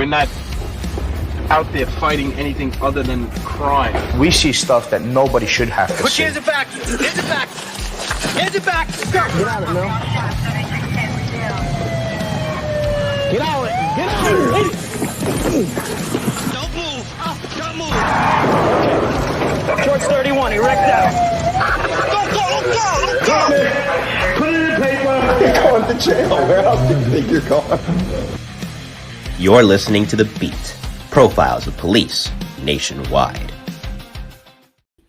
We're not out there fighting anything other than crime. We see stuff that nobody should have to Put see. your hands back! Hands it back! Hands it back! Go! Get out of it, Mel. Get out of it! Get out of it! Don't move! Don't move! George 31, erect out. Don't go! Put it in paper. You're going to jail. Where else do you think you're going? You're listening to The Beat, Profiles of Police Nationwide.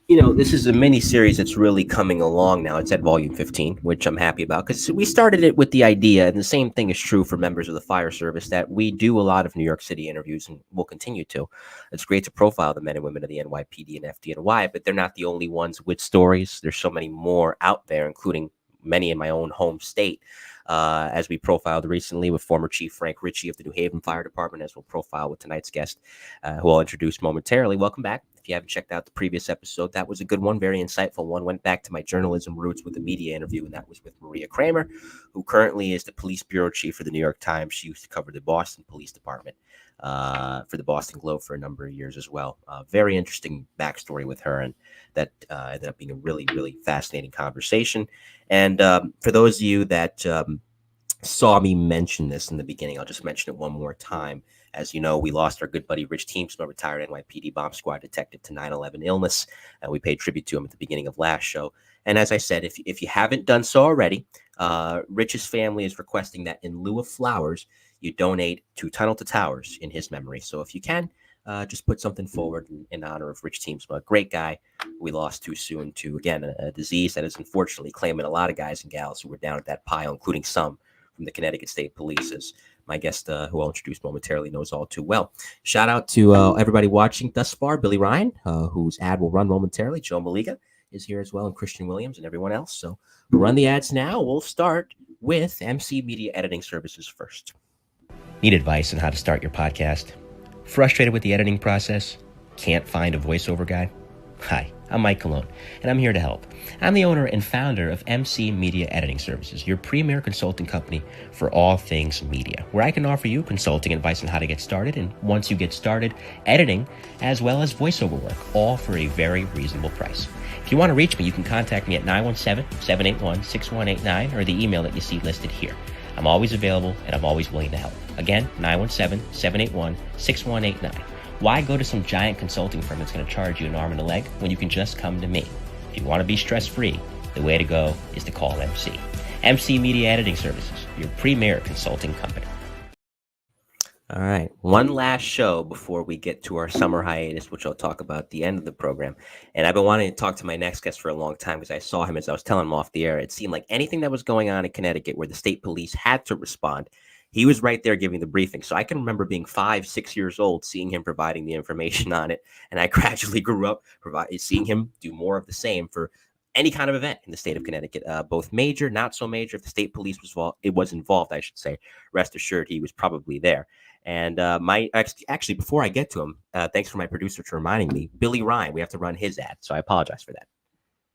You know, this is a mini-series that's really coming along now. It's at volume 15, which I'm happy about, because we started it with the idea, and the same thing is true for members of the fire service, that we do a lot of New York City interviews, and we'll continue to. It's great to profile the men and women of the NYPD and FDNY, but they're not the only ones with stories. There's so many more out there, including many in my own home state. As we profiled recently with former Chief Frank Ritchie of the New Haven Fire Department, as we'll profile with tonight's guest, who I'll introduce momentarily. Welcome back. If you haven't checked out the previous episode, that was a good one, very insightful one. Went back to my journalism roots with a media interview, and that was with Maria Kramer, who currently is the police bureau chief for the New York Times. She used to cover the Boston Police Department for the Boston Globe for a number of years as well. Very interesting backstory with her, and that ended up being a really, really fascinating conversation. And for those of you that saw me mention this in the beginning, I'll just mention it one more time. As you know, we lost our good buddy Rich Teamsma, retired NYPD bomb squad detective, to 9/11 illness, and we paid tribute to him at the beginning of last show. And as I said, if you haven't done so already, Rich's family is requesting that in lieu of flowers, you donate to Tunnel to Towers in his memory. So if you can, just put something forward in honor of Rich Teamsma, a great guy we lost too soon to, again, a disease that is unfortunately claiming a lot of guys and gals who were down at that pile, including some from the Connecticut State Police, as my guest, who I'll introduce momentarily, knows all too well. Shout out to everybody watching thus far. Billy Ryan, whose ad will run momentarily. Joe Maliga is here as well, and Christian Williams and everyone else. So we'll run the ads now. We'll start with MC Media Editing Services first. Need advice on how to start your podcast? Frustrated with the editing process? Can't find a voiceover guy? Hi, I'm Mike Colón, and I'm here to help. I'm the owner and founder of MC Media Editing Services, your premier consulting company for all things media, where I can offer you consulting advice on how to get started, and once you get started, editing, as well as voiceover work, all for a very reasonable price. If you want to reach me, you can contact me at 917-781-6189 or the email that you see listed here. I'm always available, and I'm always willing to help. Again, 917-781-6189. Why go to some giant consulting firm that's going to charge you an arm and a leg when you can just come to me? If you want to be stress-free, the way to go is to call MC. MC Media Editing Services, your premier consulting company. All right, one last show before we get to our summer hiatus, which I'll talk about at the end of the program. And I've been wanting to talk to my next guest for a long time, because I saw him as I was telling him off the air. It seemed like anything that was going on in Connecticut where the state police had to respond, he was right there giving the briefing. So I can remember being 5-6 years old, seeing him providing the information on it. And I gradually grew up seeing him do more of the same for any kind of event in the state of Connecticut, both major, not so major. If the state police was involved, I should say, rest assured he was probably there. And actually, before I get to him, thanks for my producer for reminding me, Billy Ryan, we have to run his ad. So I apologize for that.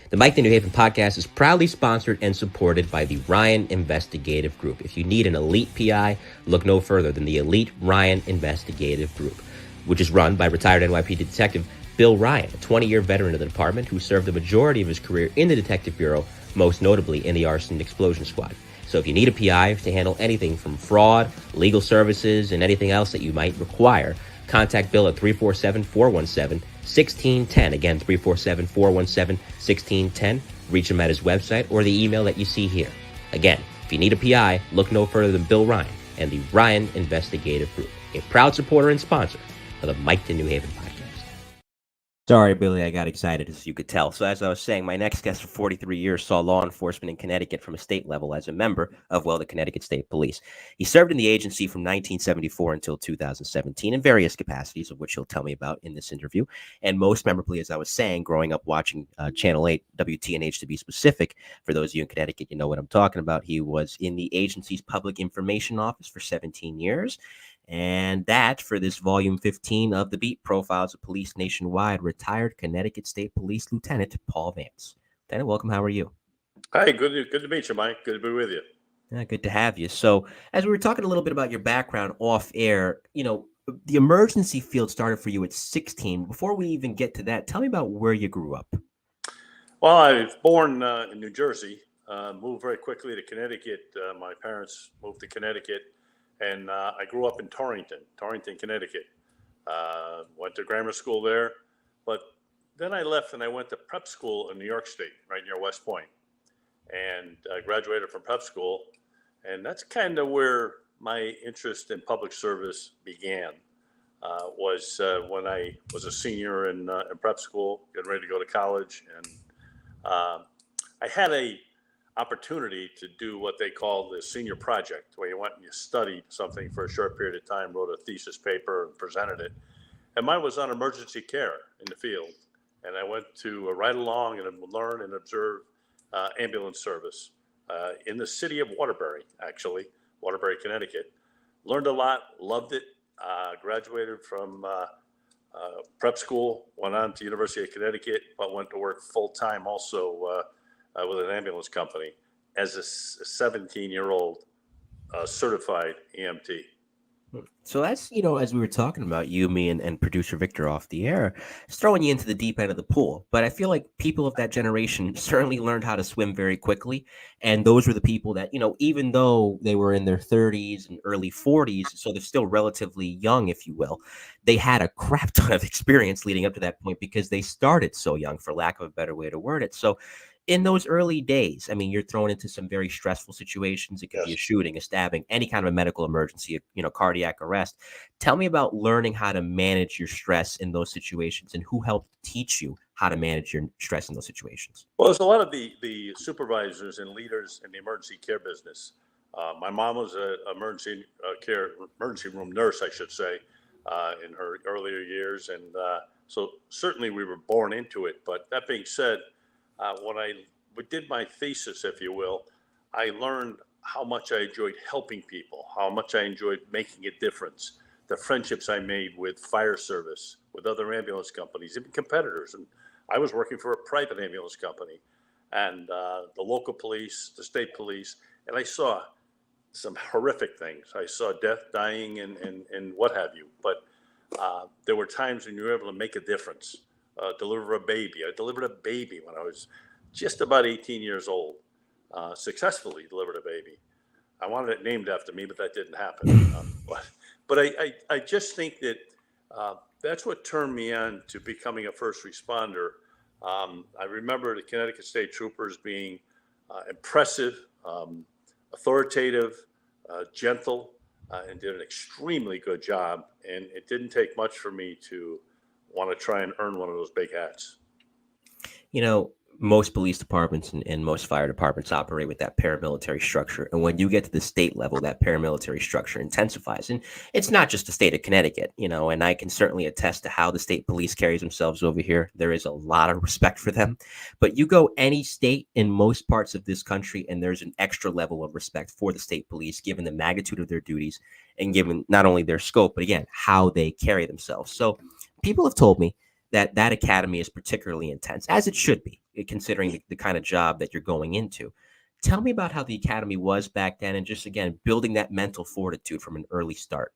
The Mike the New Haven podcast is proudly sponsored and supported by the Ryan Investigative Group. If you need an elite PI, look no further than the elite Ryan Investigative Group, which is run by retired NYPD detective Bill Ryan, a 20-year veteran of the department who served the majority of his career in the Detective Bureau, most notably in the Arson and Explosion Squad. So if you need a PI to handle anything from fraud, legal services, and anything else that you might require, contact Bill at 347-417-1610. Again, 347-417-1610. Reach him at his website or the email that you see here. Again, if you need a PI, look no further than Bill Ryan and the Ryan Investigative Group, a proud supporter and sponsor of the Mike to New Haven podcast. Sorry, Billy, I got excited, as you could tell. So as I was saying, my next guest for 43 years saw law enforcement in Connecticut from a state level as a member of, well, the Connecticut State Police. He served in the agency from 1974 until 2017 in various capacities, of which he'll tell me about in this interview. And most memorably, as I was saying, growing up watching Channel 8, WTNH to be specific, for those of you in Connecticut, you know what I'm talking about. He was in the agency's public information office for 17 years. And that, for this volume 15 of The Beat, Profiles of Police Nationwide, retired Connecticut State Police Lieutenant Paul Vance. Lieutenant, welcome. How are you? Hi, good to meet you, Mike. Good to be with you. Yeah, good to have you. So, as we were talking a little bit about your background off air, you know, the emergency field started for you at 16. Before we even get to that, tell me about where you grew up. Well, I was born in New Jersey, moved very quickly to Connecticut. My parents moved to Connecticut, and I grew up in Torrington, Connecticut. Went to grammar school there, but then I left and I went to prep school in New York State, right near West Point, and I graduated from prep school, and that's kind of where my interest in public service began. Was when I was a senior in prep school, getting ready to go to college, and I had a opportunity to do what they call the senior project, where you went and you studied something for a short period of time, wrote a thesis paper, and presented it. And mine was on emergency care in the field. And I went to ride along and learn and observe ambulance service in the city of Waterbury, actually, Waterbury, Connecticut. Learned a lot, loved it, graduated from prep school, went on to University of Connecticut, but went to work full-time also with an ambulance company as a 17-year-old certified EMT. So that's, as we were talking about, you, me, and producer Victor off the air, it's throwing you into the deep end of the pool. But I feel like people of that generation certainly learned how to swim very quickly. And those were the people that, even though they were in their 30s and early 40s, so they're still relatively young, if you will, they had a crap ton of experience leading up to that point because they started so young, for lack of a better way to word it. So in those early days, I mean, you're thrown into some very stressful situations. It could be a shooting, a stabbing, any kind of a medical emergency, cardiac arrest. Tell me about learning how to manage your stress in those situations and who helped teach you how to manage your stress in those situations. Well, there's a lot of the supervisors and leaders in the emergency care business. My mom was an emergency room nurse, I should say, in her earlier years. And so certainly we were born into it. But that being said, when I did my thesis, if you will, I learned how much I enjoyed helping people, how much I enjoyed making a difference, the friendships I made with fire service, with other ambulance companies, even competitors. And I was working for a private ambulance company, and the local police, the state police, and I saw some horrific things. I saw death, dying, and what have you. But there were times when you were able to make a difference. Deliver a baby. I delivered a baby when I was just about 18 years old. Successfully delivered a baby. I wanted it named after me, but that didn't happen. But I just think that that's what turned me on to becoming a first responder. I remember the Connecticut State Troopers being impressive, authoritative, gentle, and did an extremely good job. And it didn't take much for me to want to try and earn one of those big hats. Most police departments and most fire departments operate with that paramilitary structure. And when you get to the state level, that paramilitary structure intensifies. And it's not just the state of Connecticut, and I can certainly attest to how the state police carries themselves over here. There is a lot of respect for them. But you go any state in most parts of this country, and there's an extra level of respect for the state police, given the magnitude of their duties and given not only their scope, but again, how they carry themselves. So people have told me that academy is particularly intense, as it should be, considering the kind of job that you're going into. Tell me about how the academy was back then and just, again, building that mental fortitude from an early start.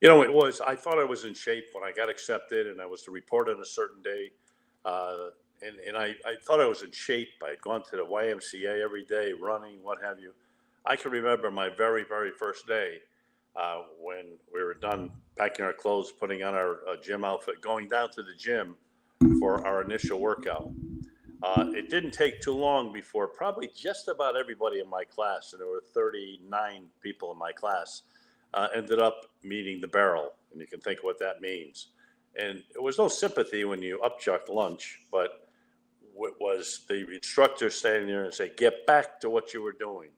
I thought I was in shape when I got accepted and I was to report on a certain day. And I thought I was in shape. I had gone to the YMCA every day, running, what have you. I can remember my very, very first day when we were done packing our clothes, putting on our gym outfit, going down to the gym for our initial workout. It didn't take too long before probably just about everybody in my class, and there were 39 people in my class, ended up meeting the barrel. And you can think what that means. And there was no sympathy when you upchucked lunch, but it was the instructor standing there and say, get back to what you were doing.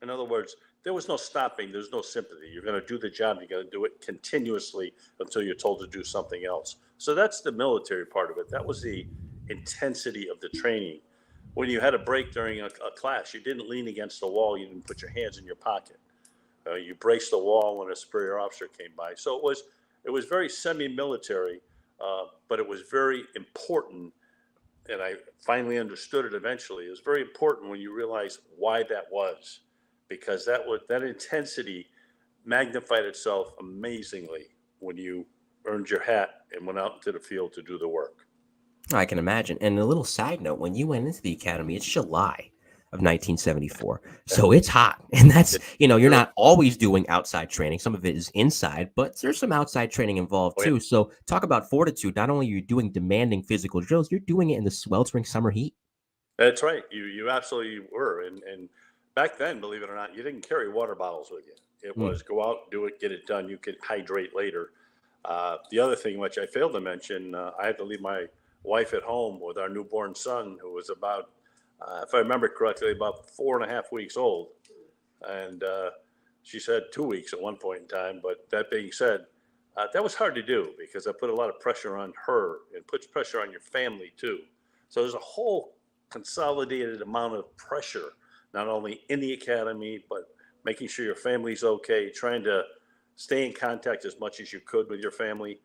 In other words, there was no stopping. There's no sympathy. You're going to do the job. You're going to do it continuously until you're told to do something else. So that's the military part of it. That was the intensity of the training. When you had a break during a class, you didn't lean against the wall. You didn't put your hands in your pocket. You braced the wall when a superior officer came by. So it was very semi-military, but it was very important. And I finally understood it eventually. It was very important when you realize why that was. Because that intensity magnified itself amazingly when you earned your hat and went out into the field to do the work. I can imagine. And a little side note, when you went into the academy, it's July of 1974. So it's hot. And that's, you're not always doing outside training. Some of it is inside, but there's some outside training involved too. So talk about fortitude. Not only are you doing demanding physical drills, you're doing it in the sweltering summer heat. That's right. You absolutely were. And back then, believe it or not, you didn't carry water bottles with you. It was go out, do it, get it done. You could hydrate later. The other thing, which I failed to mention, I had to leave my wife at home with our newborn son, who was about, if I remember correctly, about 4.5 weeks old. And she said 2 weeks at one point in time. But that being said, that was hard to do because I put a lot of pressure on her and puts pressure on your family too. So there's a whole consolidated amount of pressure, not only in the academy, but making sure your family's okay, trying to stay in contact as much as you could with your family.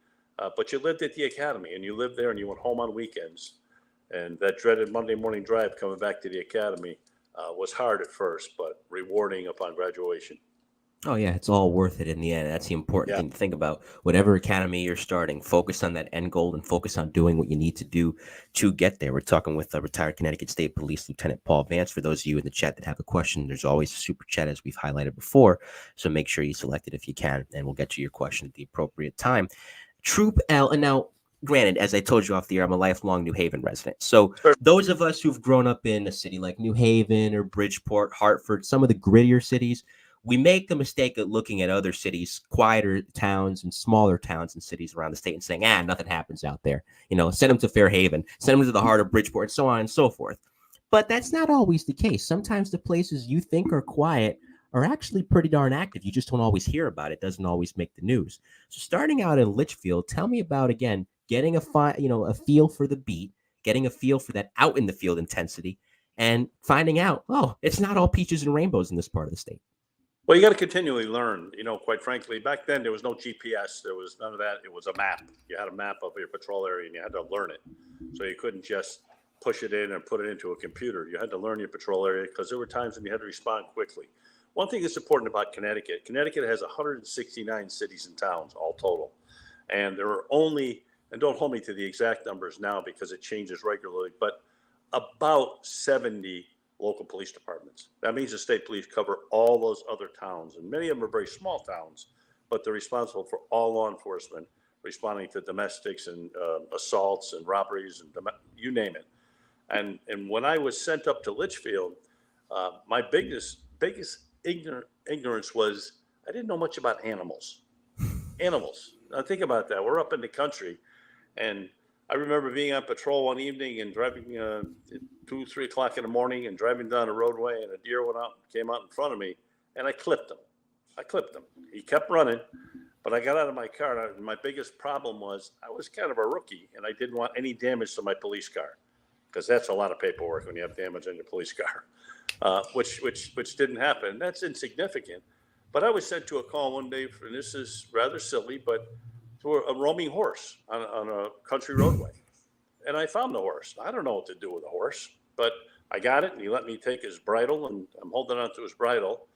But you lived at the academy and you lived there and you went home on weekends. And that dreaded Monday morning drive coming back to the academy was hard at first, but rewarding upon graduation. Oh, yeah, it's all worth it in the end. That's the important thing to think about. Whatever academy you're starting, focus on that end goal and focus on doing what you need to do to get there. We're talking with retired Connecticut State Police Lieutenant Paul Vance. For those of you in the chat that have a question, there's always a super chat, as we've highlighted before. So make sure you select it if you can, and we'll get to your question at the appropriate time. Troop L, and now, granted, as I told you off the air, I'm a lifelong New Haven resident. So those of us who've grown up in a city like New Haven or Bridgeport, Hartford, some of the grittier cities, we make the mistake of looking at other cities, quieter towns and smaller towns and cities around the state and saying, nothing happens out there. Send them to Fairhaven, send them to the heart of Bridgeport, and so on and so forth. But that's not always the case. Sometimes the places you think are quiet are actually pretty darn active. You just don't always hear about it. Doesn't always make the news. So starting out in Litchfield, tell me about, again, getting a feel for the beat, getting a feel for that out in the field intensity, and finding out, it's not all peaches and rainbows in this part of the state. Well, you got to continually learn. Quite frankly, back then there was no GPS. There was none of that. It was a map. You had a map of your patrol area and you had to learn it. So you couldn't just push it in and put it into a computer. You had to learn your patrol area because there were times when you had to respond quickly. One thing that's important about Connecticut has 169 cities and towns all total. And there are only, and don't hold me to the exact numbers now because it changes regularly, but about 70 local police departments. That means the state police cover all those other towns, and many of them are very small towns, but they're responsible for all law enforcement, responding to domestics and assaults and robberies and you name it. And when I was sent up to Litchfield, my biggest ignorance was I didn't know much about animals. Now think about that. We're up in the country, and I remember being on patrol one evening and driving 2-3 o'clock in the morning and driving down the roadway, and a deer came out in front of me, and I clipped him. He kept running, but I got out of my car. And my biggest problem was I was kind of a rookie, and I didn't want any damage to my police car, because that's a lot of paperwork when you have damage on your police car, which didn't happen. That's insignificant. But I was sent to a call one day, and this is rather silly, but to a roaming horse on a country roadway. And I found the horse. I don't know what to do with a horse, but I got it, and he let me take his bridle, and I'm holding on to his bridle.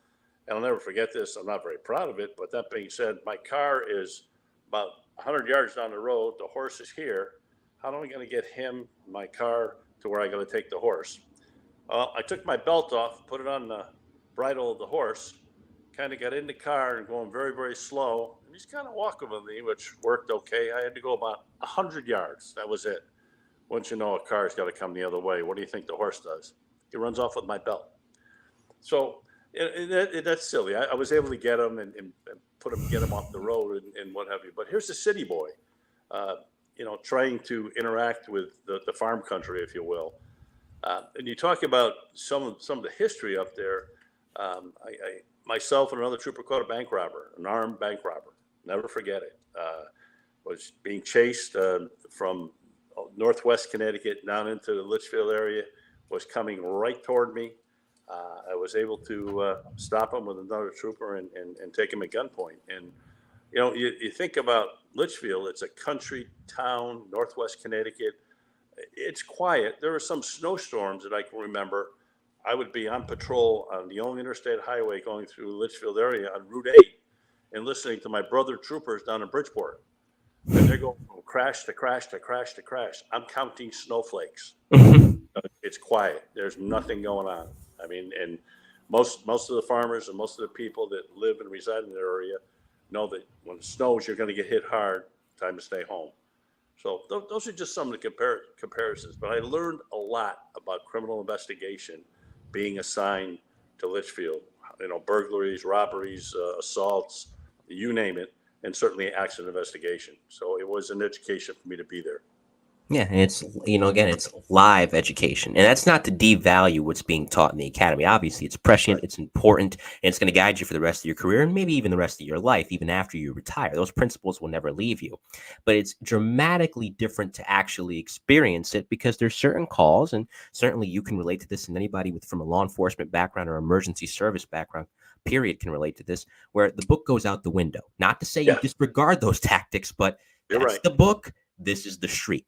And I'll never forget this. I'm not very proud of it, but that being said, my car is about 100 yards down the road. The horse is here. How am I going to get my car, to where I got to take the horse? I took my belt off, put it on the bridle of the horse, kind of got in the car and going very, very slow. And he's kind of walking with me, which worked okay. I had to go about 100 yards. That was it. Once you know a car's got to come the other way, what do you think the horse does? He runs off with my belt. So that's silly. I was able to get him and get him off the road and what have you. But here's the city boy, trying to interact with the farm country, if you will. And you talk about some of the history up there. Myself and another trooper caught a bank robber, an armed bank robber. Never forget it. Was being chased from northwest Connecticut down into the Litchfield area, was coming right toward me. I was able to stop him with another trooper and take him at gunpoint. And, you think about Litchfield, it's a country town, northwest Connecticut. It's quiet. There were some snowstorms that I can remember. I would be on patrol on the only interstate highway going through Litchfield area on Route 8 and listening to my brother troopers down in Bridgeport. And they're going from crash to crash to crash to crash. I'm counting snowflakes. It's quiet. There's nothing going on. I mean, and most of the farmers and most of the people that live and reside in the area know that when it snows, you're going to get hit hard. Time to stay home. So those are just some of the comparisons. But I learned a lot about criminal investigation being assigned to Litchfield. You know, burglaries, robberies, assaults, you name it, and certainly accident investigation. So it was an education for me to be there. Yeah, and it's, again, it's live education. And that's not to devalue what's being taught in the academy. Obviously, it's prescient, it's important, and it's going to guide you for the rest of your career and maybe even the rest of your life, even after you retire. Those principles will never leave you. But it's dramatically different to actually experience it, because there's certain calls, and certainly you can relate to this, and anybody from a law enforcement background or emergency service background, period, can relate to this, where the book goes out the window. Not to say you disregard those tactics, but that's the book, this is the street.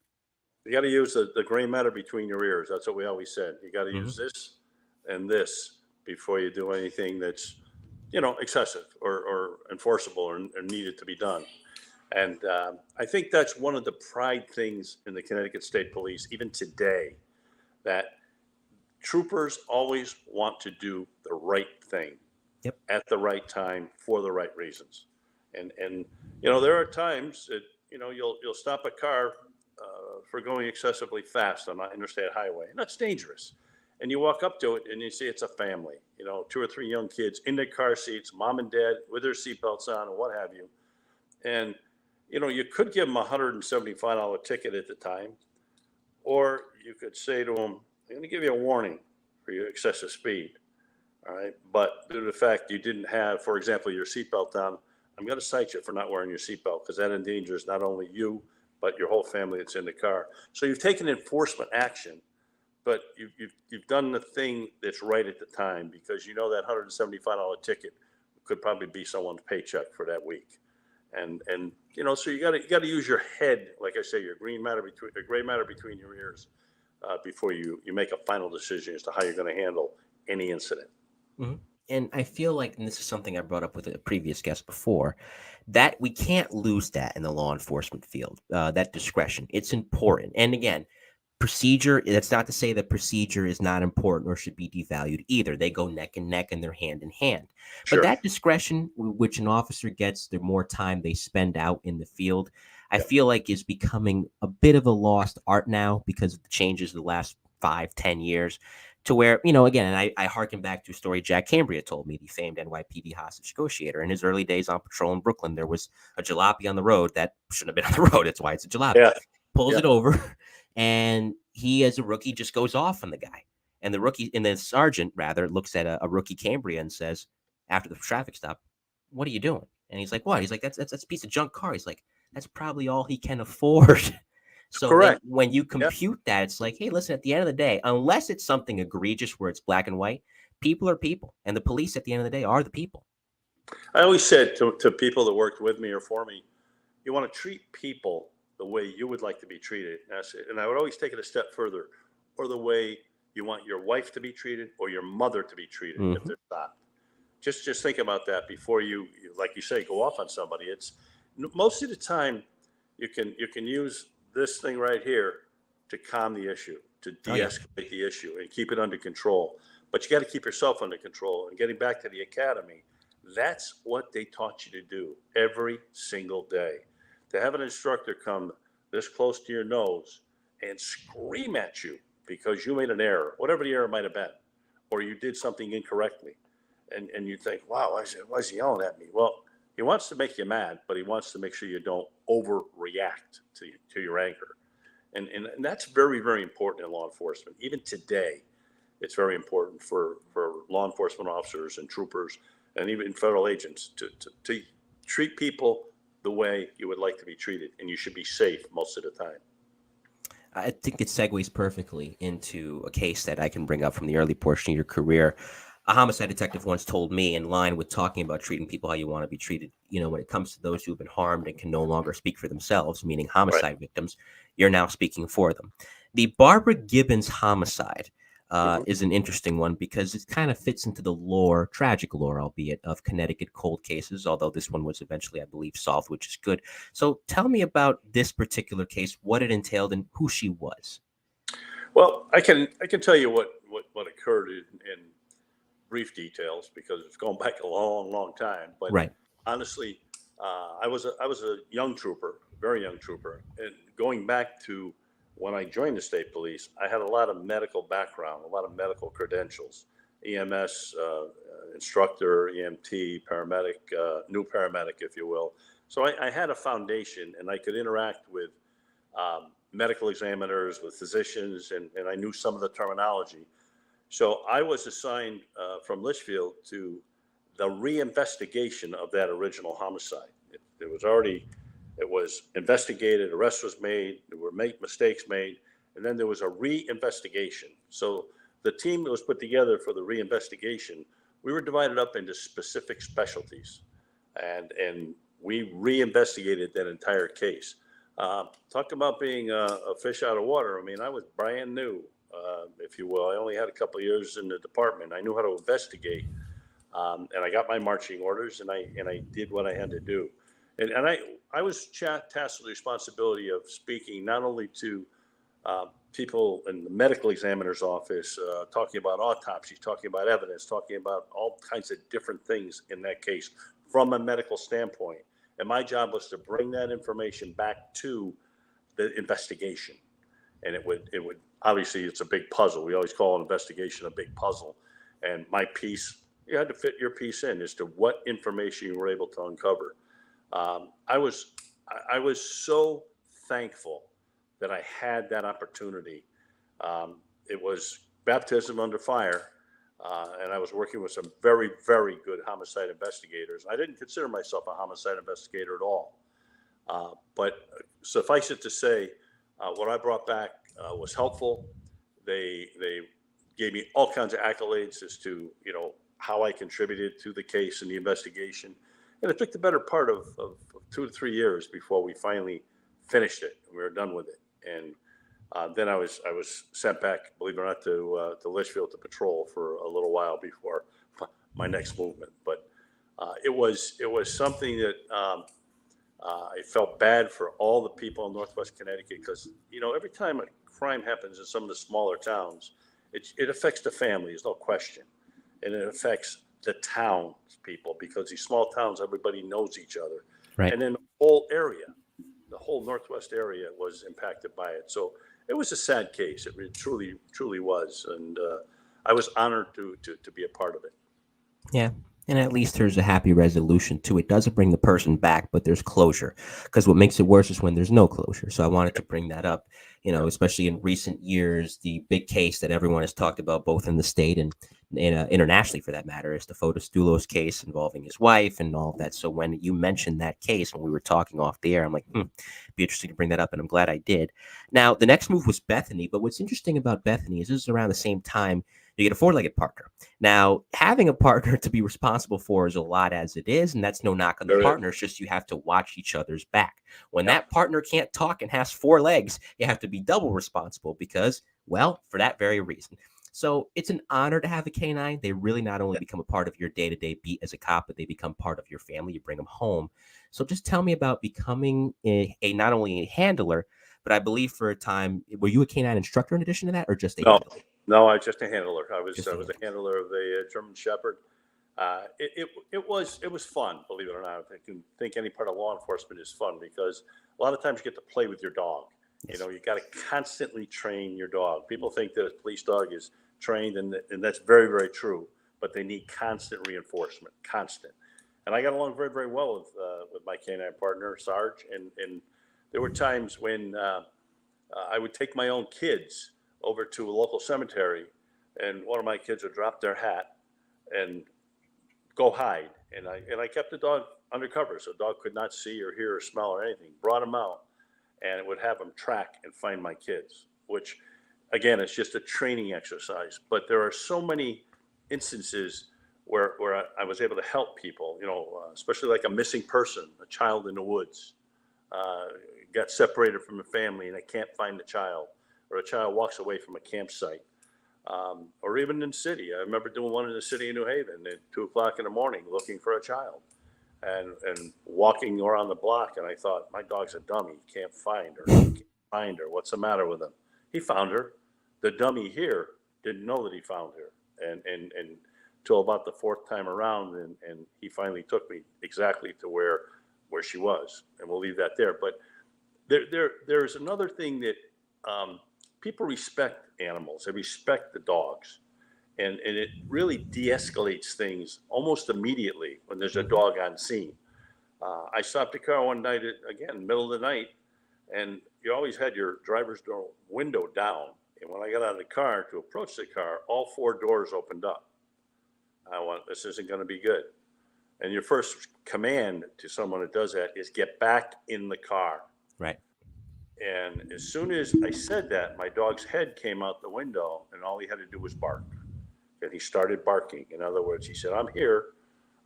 You got to use the gray matter between your ears. That's what we always said. You got to use this and this before you do anything that's, excessive or enforceable or needed to be done. And I think that's one of the pride things in the Connecticut State Police, even today, that troopers always want to do the right thing at the right time for the right reasons. And there are times that, you'll stop a car for going excessively fast on an interstate highway, and that's dangerous. And you walk up to it and you see it's a family, 2 or 3 young kids in their car seats, mom and dad with their seatbelts on and what have you. And, you could give them a $175 ticket at the time, or you could say to them, I'm going to give you a warning for your excessive speed. All right. But due to the fact you didn't have, for example, your seatbelt on, I'm going to cite you for not wearing your seatbelt, because that endangers not only you, but your whole family that's in the car. So you've taken enforcement action, but you've done the thing that's right at the time, because that $175 ticket could probably be someone's paycheck for that week. And so you got to use your head, like I say, your gray matter between your ears, before you make a final decision as to how you're going to handle any incident. Mm-hmm. And I feel like, and this is something I brought up with a previous guest before, that we can't lose that in the law enforcement field, that discretion. It's important. And again, procedure, that's not to say that procedure is not important or should be devalued either. They go neck and neck and they're hand in hand. But that discretion, which an officer gets, the more time they spend out in the field, I feel like is becoming a bit of a lost art now, because of the changes of the last 5-10 years. To where, again, and I harken back to a story Jack Cambria told me, the famed NYPD hostage negotiator. In his early days on patrol in Brooklyn, there was a jalopy on the road that shouldn't have been on the road. That's why it's a jalopy. Pulls it over, and he, as a rookie, just goes off on the guy. And the sergeant, rather, looks at a rookie Cambria and says, after the traffic stop, "What are you doing?" And he's like, "What?" He's like, that's a piece of junk car. He's like, "That's probably all he can afford." So when you compute that, it's like, hey, listen, at the end of the day, unless it's something egregious where it's black and white, people are people. And the police at the end of the day are the people. I always said to people that worked with me or for me, you want to treat people the way you would like to be treated. And I would always take it a step further, or the way you want your wife to be treated or your mother to be treated if they're stopped. Just think about that before you, like you say, go off on somebody. It's most of the time you can use this thing right here to calm the issue, to de-escalate the issue and keep it under control. But you got to keep yourself under control. And getting back to the academy, that's what they taught you to do every single day. To have an instructor come this close to your nose and scream at you because you made an error, whatever the error might have been, or you did something incorrectly. And you think, wow, why is he yelling at me? Well, he wants to make you mad, but he wants to make sure you don't overreact to your anger. And that's very, very important in law enforcement. Even today, it's very important for law enforcement officers and troopers and even federal agents to treat people the way you would like to be treated. And you should be safe most of the time. I think it segues perfectly into a case that I can bring up from the early portion of your career. A homicide detective once told me, in line with talking about treating people how you want to be treated, when it comes to those who have been harmed and can no longer speak for themselves, meaning homicide victims, you're now speaking for them. The Barbara Gibbons homicide is an interesting one because it kind of fits into the lore, tragic lore, albeit, of Connecticut cold cases, although this one was eventually, I believe, solved, which is good. So tell me about this particular case, what it entailed, and who she was. Well, I can tell you what occurred in brief details because it's going back a long time. But right. honestly, I was a young trooper, very young trooper, and going back to when I joined the state police, I had a lot of medical background, a lot of medical credentials, EMS instructor, EMT, paramedic, new paramedic, if you will. So I had a foundation, and I could interact with medical examiners, with physicians, and I knew some of the terminology. So I was assigned from Litchfield to the reinvestigation of that original homicide. It was investigated, arrest was made, there were mistakes made, and then there was a reinvestigation. So the team that was put together for the reinvestigation, we were divided up into specific specialties, and we reinvestigated that entire case. Talk about being a fish out of water. I mean, I was brand new, if you will. I only had a couple of years in the department. I knew how to investigate, and I got my marching orders, and I did what I had to do. And I was tasked with the responsibility of speaking not only to people in the medical examiner's office, talking about autopsies, talking about evidence, talking about all kinds of different things in that case from a medical standpoint. And my job was to bring that information back to the investigation. And it would obviously, it's a big puzzle. We always call an investigation a big puzzle. And my piece, you had to fit your piece in as to what information you were able to uncover. I was so thankful that I had that opportunity. It was baptism under fire, and I was working with some very, very good homicide investigators. I didn't consider myself a homicide investigator at all, but suffice it to say, what I brought back was helpful. They gave me all kinds of accolades as to how I contributed to the case and the investigation. And it took the better part of 2 to 3 years before we finally finished it. We were done with it. And then I was sent back, believe it or not, to Litchfield to patrol for a little while before my next movement. But it was something that I felt bad for all the people in Northwest Connecticut because, every time a crime happens in some of the smaller towns, it affects the families, no question. And it affects the townspeople because these small towns, everybody knows each other. Right. And then the whole area, the whole Northwest area was impacted by it. So it was a sad case. It truly, truly was. And I was honored to be a part of it. Yeah. And at least there's a happy resolution to it. Doesn't bring the person back, but there's closure. Because what makes it worse is when there's no closure. So I wanted to bring that up, especially in recent years, the big case that everyone has talked about, both in the state and internationally for that matter, is the Fotis Doulos case involving his wife and all of that. So when you mentioned that case, when we were talking off the air, I'm like, be interesting to bring that up. And I'm glad I did. Now, the next move was Bethany. But what's interesting about Bethany is this is around the same time you get a four-legged partner. Now, having a partner to be responsible for is a lot as it is, and that's no knock on the partner. It's just you have to watch each other's back. When that partner can't talk and has 4 legs, you have to be double responsible because, well, for that very reason. So it's an honor to have a canine. They really not only become a part of your day-to-day beat as a cop, but they become part of your family. You bring them home. So just tell me about becoming a not only a handler, but I believe for a time, were you a canine instructor in addition to that, or just a handler? No, I was just a handler. I was a handler of a German Shepherd. It was fun, believe it or not. I can think any part of law enforcement is fun because a lot of times you get to play with your dog. Yes. You got to constantly train your dog. People think that a police dog is trained, and that's very, very true. But they need constant reinforcement, constant. And I got along very, very well with my canine partner, Sarge. And there were times when I would take my own kids over to a local cemetery, and one of my kids would drop their hat and go hide. And I kept the dog undercover, so the dog could not see or hear or smell or anything. Brought him out, and it would have him track and find my kids, which, again, it's just a training exercise. But there are so many instances where I was able to help people, especially like a missing person, a child in the woods, got separated from the family and I can't find the child, or a child walks away from a campsite. or even in city. I remember doing one in the city of New Haven at 2:00 in the morning, looking for a child, and walking around the block. And I thought, my dog's a dummy. He can't find her. He can't find her. What's the matter with him? He found her. The dummy here didn't know that he found her. And till about the fourth time around, and he finally took me exactly to where she was. And we'll leave that there. But there's another thing that people respect animals. They respect the dogs. And it really de-escalates things almost immediately when there's a dog on scene. I stopped the car one night, again, middle of the night, and you always had your driver's door window down. And when I got out of the car to approach the car, all 4 doors opened up. I went, this isn't going to be good. And your first command to someone that does that is get back in the car. Right. And as soon as I said that, my dog's head came out the window, and all he had to do was bark. And he started barking. In other words, he said, I'm here.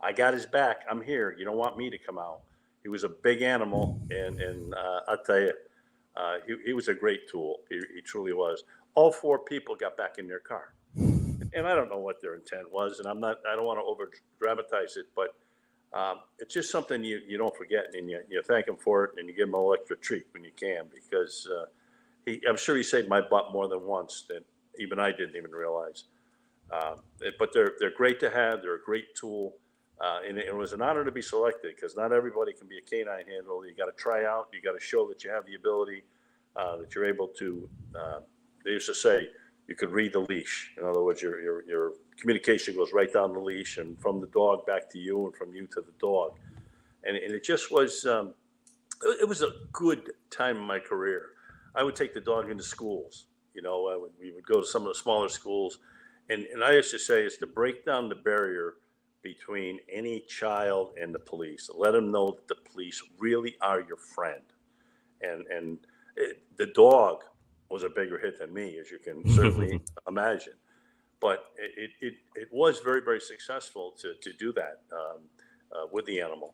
I got his back. I'm here. You don't want me to come out. He was a big animal, and I'll tell you, he was a great tool. He truly was. All 4 people got back in their car. And I don't know what their intent was, and I don't want to over dramatize it, but it's just something you don't forget, and you thank him for it, and you give him an extra treat when you can, because I'm sure he saved my butt more than once that even I didn't even realize. But they're great to have. They're a great tool, and it was an honor to be selected, because not everybody can be a canine handler. You got to try out. You got to show that you have the ability, that you're able to. They used to say you could read the leash. In other words, your communication goes right down the leash, and from the dog back to you, and from you to the dog. And it just was. It was a good time in my career. I would take the dog into schools. We would go to some of the smaller schools. And I used to say, it's to break down the barrier between any child and the police. Let them know that the police really are your friend. And the dog was a bigger hit than me, as you can certainly imagine. But it was very, very successful to do that with the animal.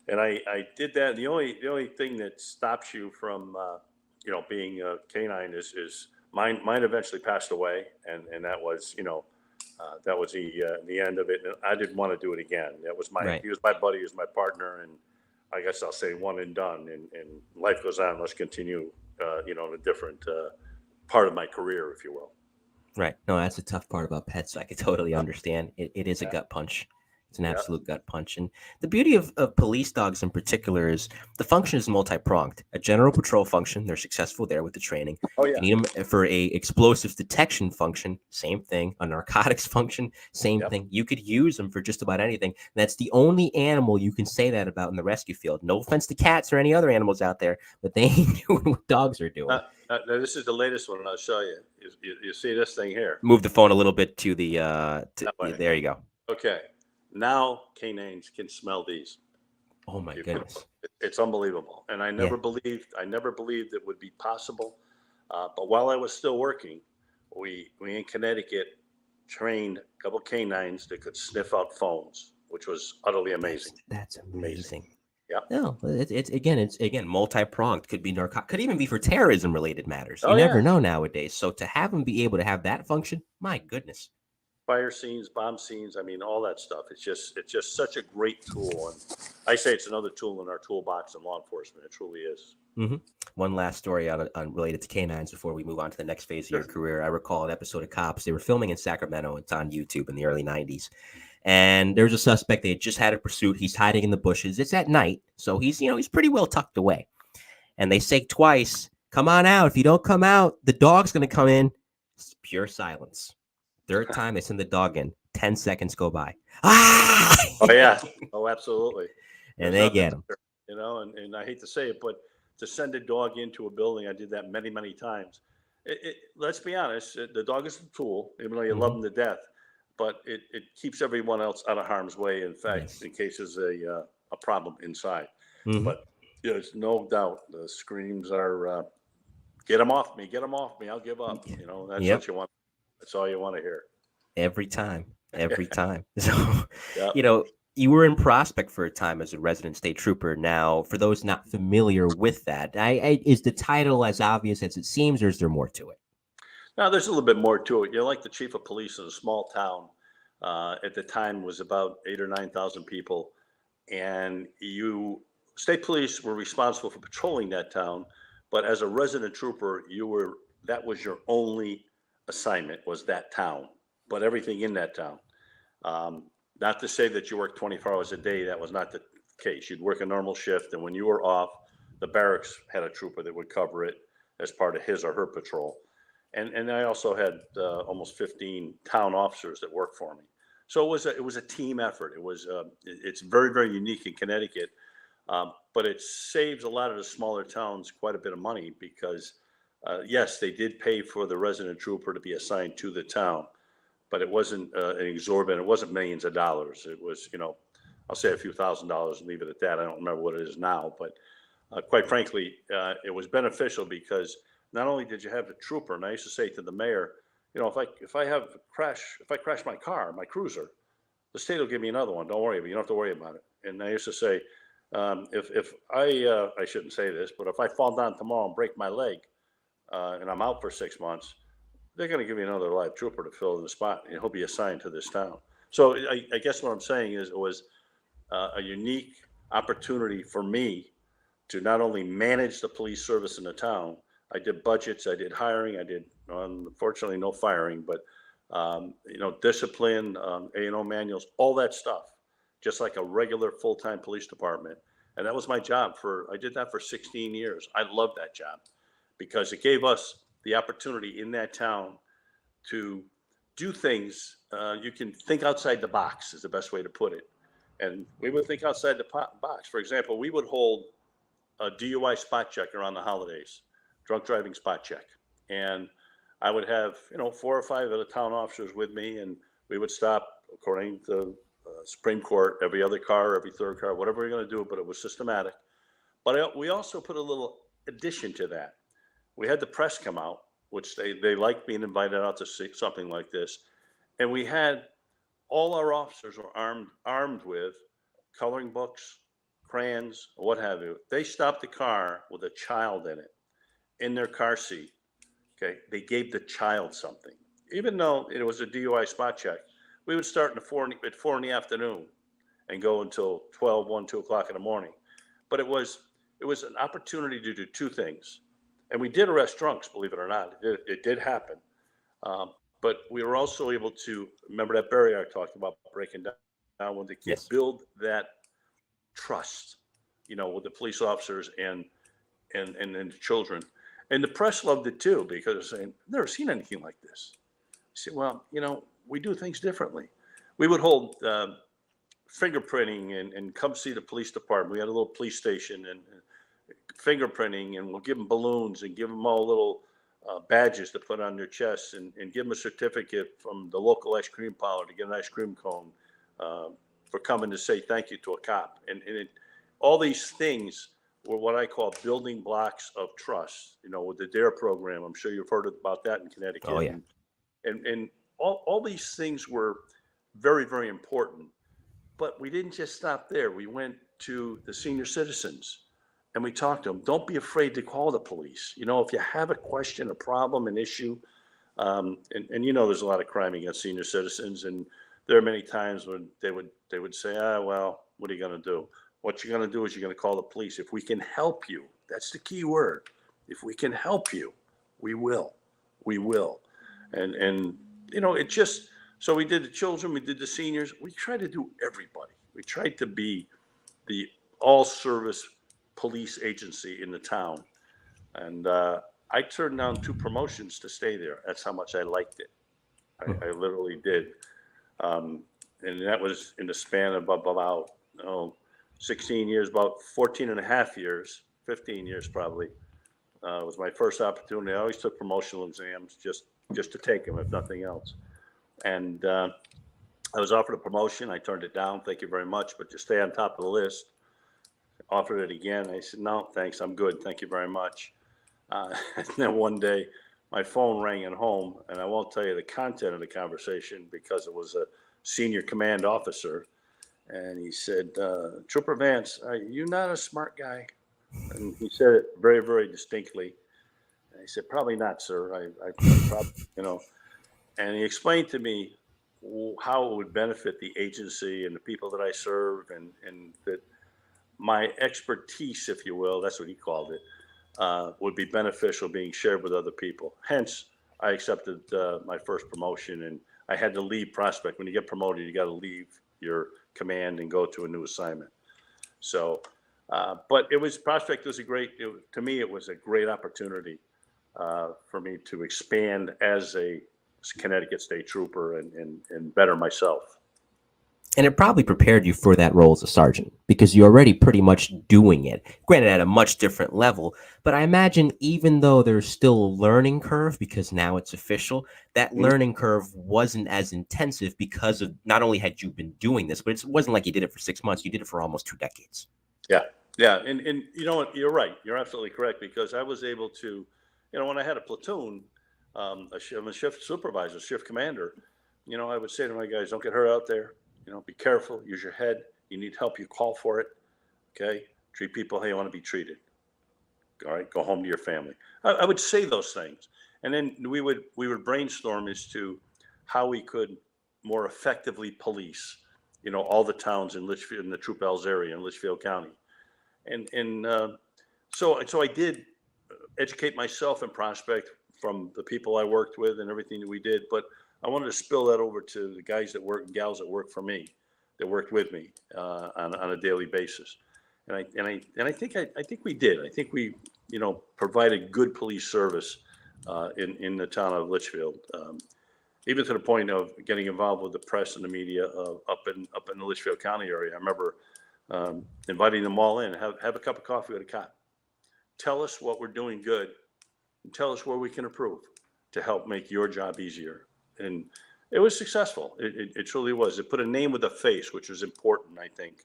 And I did that. The only thing that stops you from being a canine is mine eventually passed away, and that was the end of it. And I didn't want to do it again. That was He was my buddy, he was my partner, and I guess I'll say one and done. And life goes on. Let's continue, in a different part of my career, if you will. Right. No, that's a tough part about pets. I could totally understand. It is a gut punch. It's an absolute gut punch. And the beauty of police dogs in particular is the function is multi-pronged. A general patrol function, they're successful there with the training. Oh, yeah. You need them for a explosives detection function, same thing. A narcotics function, same thing. You could use them for just about anything. And that's the only animal you can say that about in the rescue field. No offense to cats or any other animals out there, but they ain't doing what dogs are doing. This is the latest one, and I'll show you. You see this thing here? Move the phone a little bit to the there you go. Okay. Now canines can smell these. Oh my goodness. It's unbelievable. And I never believed it would be possible. But while I was still working, we in Connecticut trained a couple canines that could sniff out phones, which was utterly amazing. That's amazing. Yeah. No, it's again multi-pronged. Could be could even be for terrorism related matters. You never know nowadays. So to have them be able to have that function, my goodness. Fire scenes, bomb scenes, I mean, all that stuff. It's just such a great tool. And I say it's another tool in our toolbox in law enforcement. It truly is. Mm-hmm. One last story on related to canines before we move on to the next phase of your career. I recall an episode of Cops. They were filming in Sacramento. It's on YouTube in the early 90s. And there's a suspect. They had just had a pursuit. He's hiding in the bushes. It's at night. So he's pretty well tucked away. And they say twice, come on out. If you don't come out, the dog's going to come in. It's pure silence. Third time they send the dog in. 10 seconds go by. Ah! Oh, yeah. Oh, absolutely. And they get him. And I hate to say it, but to send a dog into a building, I did that many, many times. Let's be honest. The dog is a tool, even though you love him to death. But it keeps everyone else out of harm's way. In fact, in case there's a problem inside. Mm-hmm. But there's no doubt the screams are, get him off me, I'll give up. That's what you want. That's all you want to hear. Every time. So, you were in Prospect for a time as a resident state trooper. Now, for those not familiar with that, is the title as obvious as it seems, or is there more to it? Now, there's a little bit more to it. You're like the chief of police in a small town. At the time was about 8 or 9,000 people. And state police were responsible for patrolling that town. But as a resident trooper, that was your only assignment, was that town, but everything in that town. Not to say that you worked 24 hours a day. That was not the case. You'd work a normal shift. And when you were off, the barracks had a trooper that would cover it as part of his or her patrol. And I also had almost 15 town officers that worked for me. So it was a team effort. It's very, very unique in Connecticut, but it saves a lot of the smaller towns quite a bit of money because, yes, they did pay for the resident trooper to be assigned to the town, but it wasn't an exorbitant. It wasn't millions of dollars. It was, I'll say a few $1,000s and leave it at that. I don't remember what it is now, but quite frankly, it was beneficial because not only did you have the trooper, and I used to say to the mayor, if I crash my car, my cruiser, the state will give me another one. Don't worry, but you don't have to worry about it. And I used to say, if I shouldn't say this, but if I fall down tomorrow and break my leg, and I'm out for 6 months, they're going to give me another live trooper to fill in the spot, and he'll be assigned to this town. So I guess what I'm saying is it was a unique opportunity for me to not only manage the police service in the town. I did budgets, I did hiring, I did, unfortunately, no firing, but, discipline, A&O manuals, all that stuff, just like a regular full-time police department. And that was my job I did that for 16 years. I loved that job because it gave us the opportunity in that town to do things. You can think outside the box is the best way to put it. And we would think outside the box. For example, we would hold a DUI spot check around the holidays, drunk driving spot check. And I would have, 4 or 5 of the town officers with me, and we would stop, according to Supreme Court, every other car, every third car, whatever we're going to do, but it was systematic. But we also put a little addition to that. We had the press come out, which they liked being invited out to see something like this. And we had all our officers were armed with coloring books, crayons, what have you. They stopped the car with a child in it, in their car seat. Okay, they gave the child something. Even though it was a DUI spot check, we would start at 4 in the afternoon and go until 12, 1, 2 o'clock in the morning. But it was an opportunity to do 2 things. And we did arrest drunks, believe it or not. It did happen. But we were also able to, remember that barrier I talked about breaking down with the kids, Yes. build that trust, with the police officers and the children. And the press loved it too, because they're saying, I've never seen anything like this. I said, well, we do things differently. We would hold fingerprinting and come see the police department. We had a little police station and fingerprinting, and we'll give them balloons and give them all little badges to put on their chests and give them a certificate from the local ice cream parlor to get an ice cream cone for coming to say thank you to a cop. And all these things were what I call building blocks of trust, with the DARE program. I'm sure you've heard about that in Connecticut. Oh, yeah. And all these things were very, very important. But we didn't just stop there. We went to the senior citizens and we talked to them. Don't be afraid to call the police. If you have a question, a problem, an issue, and there's a lot of crime against senior citizens. And there are many times when they would say, well, what are you going to do? What you're going to do is you're going to call the police. If we can help you, that's the key word. If we can help you, we will. We will. And it just, so we did the children, we did the seniors. We tried to do everybody. We tried to be the all-service police agency in the town. And I turned down 2 promotions to stay there. That's how much I liked it. I literally did. And that was in the span of about 16 years, about 14 and a half years, 15 years probably. Was my first opportunity. I always took promotional exams just to take them, if nothing else. And I was offered a promotion. I turned it down. Thank you very much, but to stay on top of the list. Offered it again. I said, no, thanks. I'm good. Thank you very much. And then one day my phone rang at home, and I won't tell you the content of the conversation because it was a senior command officer. And he said, Trooper Vance, are you not a smart guy? And he said it very, very distinctly. I said, probably not, sir. I probably, and he explained to me how it would benefit the agency and the people that I serve, and that my expertise, if you will, that's what he called it, would be beneficial being shared with other people. Hence, I accepted my first promotion, and I had to leave Prospect. When you get promoted, you got to leave your command and go to a new assignment. So, but Prospect was to me, it was a great opportunity for me to expand as a Connecticut State Trooper and better myself. And it probably prepared you for that role as a sergeant because you're already pretty much doing it, granted at a much different level. But I imagine even though there's still a learning curve because now it's official, that learning curve wasn't as intensive because of not only had you been doing this, but it wasn't like you did it for 6 months. You did it for almost 2 decades. Yeah. Yeah. And you know what? You're right. You're absolutely correct, because I was able to, when I had a platoon, I'm a shift supervisor, shift commander, I would say to my guys, don't get hurt out there. Be careful, use your head. You need help, you call for it. Okay. Treat people how you want to be treated. All right. Go home to your family. I would say those things. And then we would brainstorm as to how we could more effectively police, all the towns in Litchfield, in the Troop L's area in Litchfield County. So I did educate myself in Prospect from the people I worked with and everything that we did, but I wanted to spill that over to the guys that work and gals that work for me, that worked with me on a daily basis. And I think we did. I think we, provided good police service in the town of Litchfield, even to the point of getting involved with the press and the media up in the Litchfield County area. I remember inviting them all in, have a cup of coffee with a cop. Tell us what we're doing good, and tell us where we can improve to help make your job easier. And it was successful. It truly was. It put a name with a face, which was important, I think,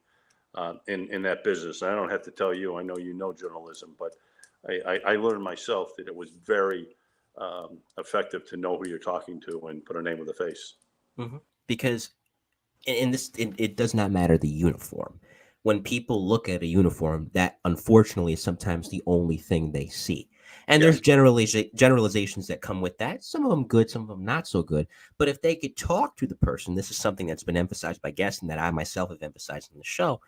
in that business. I don't have to tell you, I know journalism, but I learned myself that it was very effective to know who you're talking to and put a name with a face. Mm-hmm. Because it does not matter the uniform. When people look at a uniform, that unfortunately is sometimes the only thing they see. And there's generalizations that come with that. Some of them good, some of them not so good. But if they could talk to the person, this is something that's been emphasized by guests and that I myself have emphasized in the show.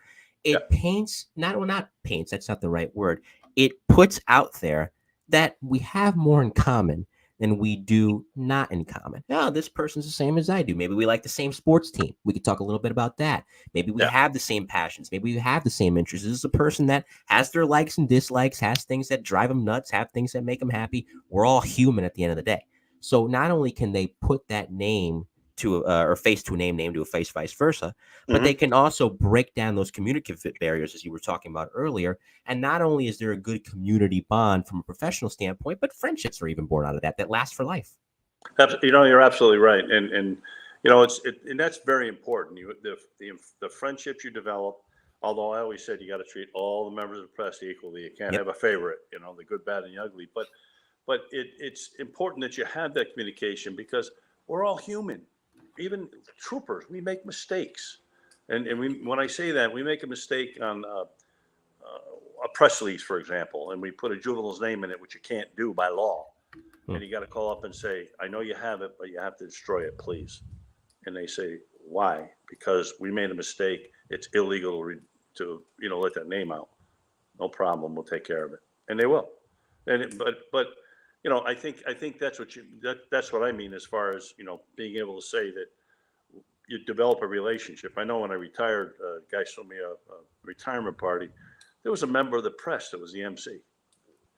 It paints, not paints, that's not the right word. It puts out there that we have more in common than we do not in common. Oh, this person's the same as I do. Maybe we like the same sports team. We could talk a little bit about that. Maybe we have the same passions. Maybe we have the same interests. This is a person that has their likes and dislikes, has things that drive them nuts, have things that make them happy. We're all human at the end of the day. So not only can they put that name to or face to a name to a face, vice versa, but they can also break down those communicative barriers, as you were talking about earlier. And not only is there a good community bond from a professional standpoint, but friendships are even born out of that last for life. You're absolutely right, and and that's very important. The friendships you develop. Although I always said you got to treat all the members of the press equally. You can't have a favorite. The good, bad, and the ugly. But it's important that you have that communication, because we're all human. Even troopers, we make mistakes, and when I say that, we make a mistake on a press release, for example, and we put a juvenile's name in it, which you can't do by law, and you got to call up and say, I know you have it, but you have to destroy it, please. And they say, why? Because we made a mistake. It's illegal to let that name out. No problem. We'll take care of it, and they will. But I think that's that's what I mean as far as being able to say that you develop a relationship. I know when I retired, a guy showed me a retirement party. There was a member of the press that was the MC,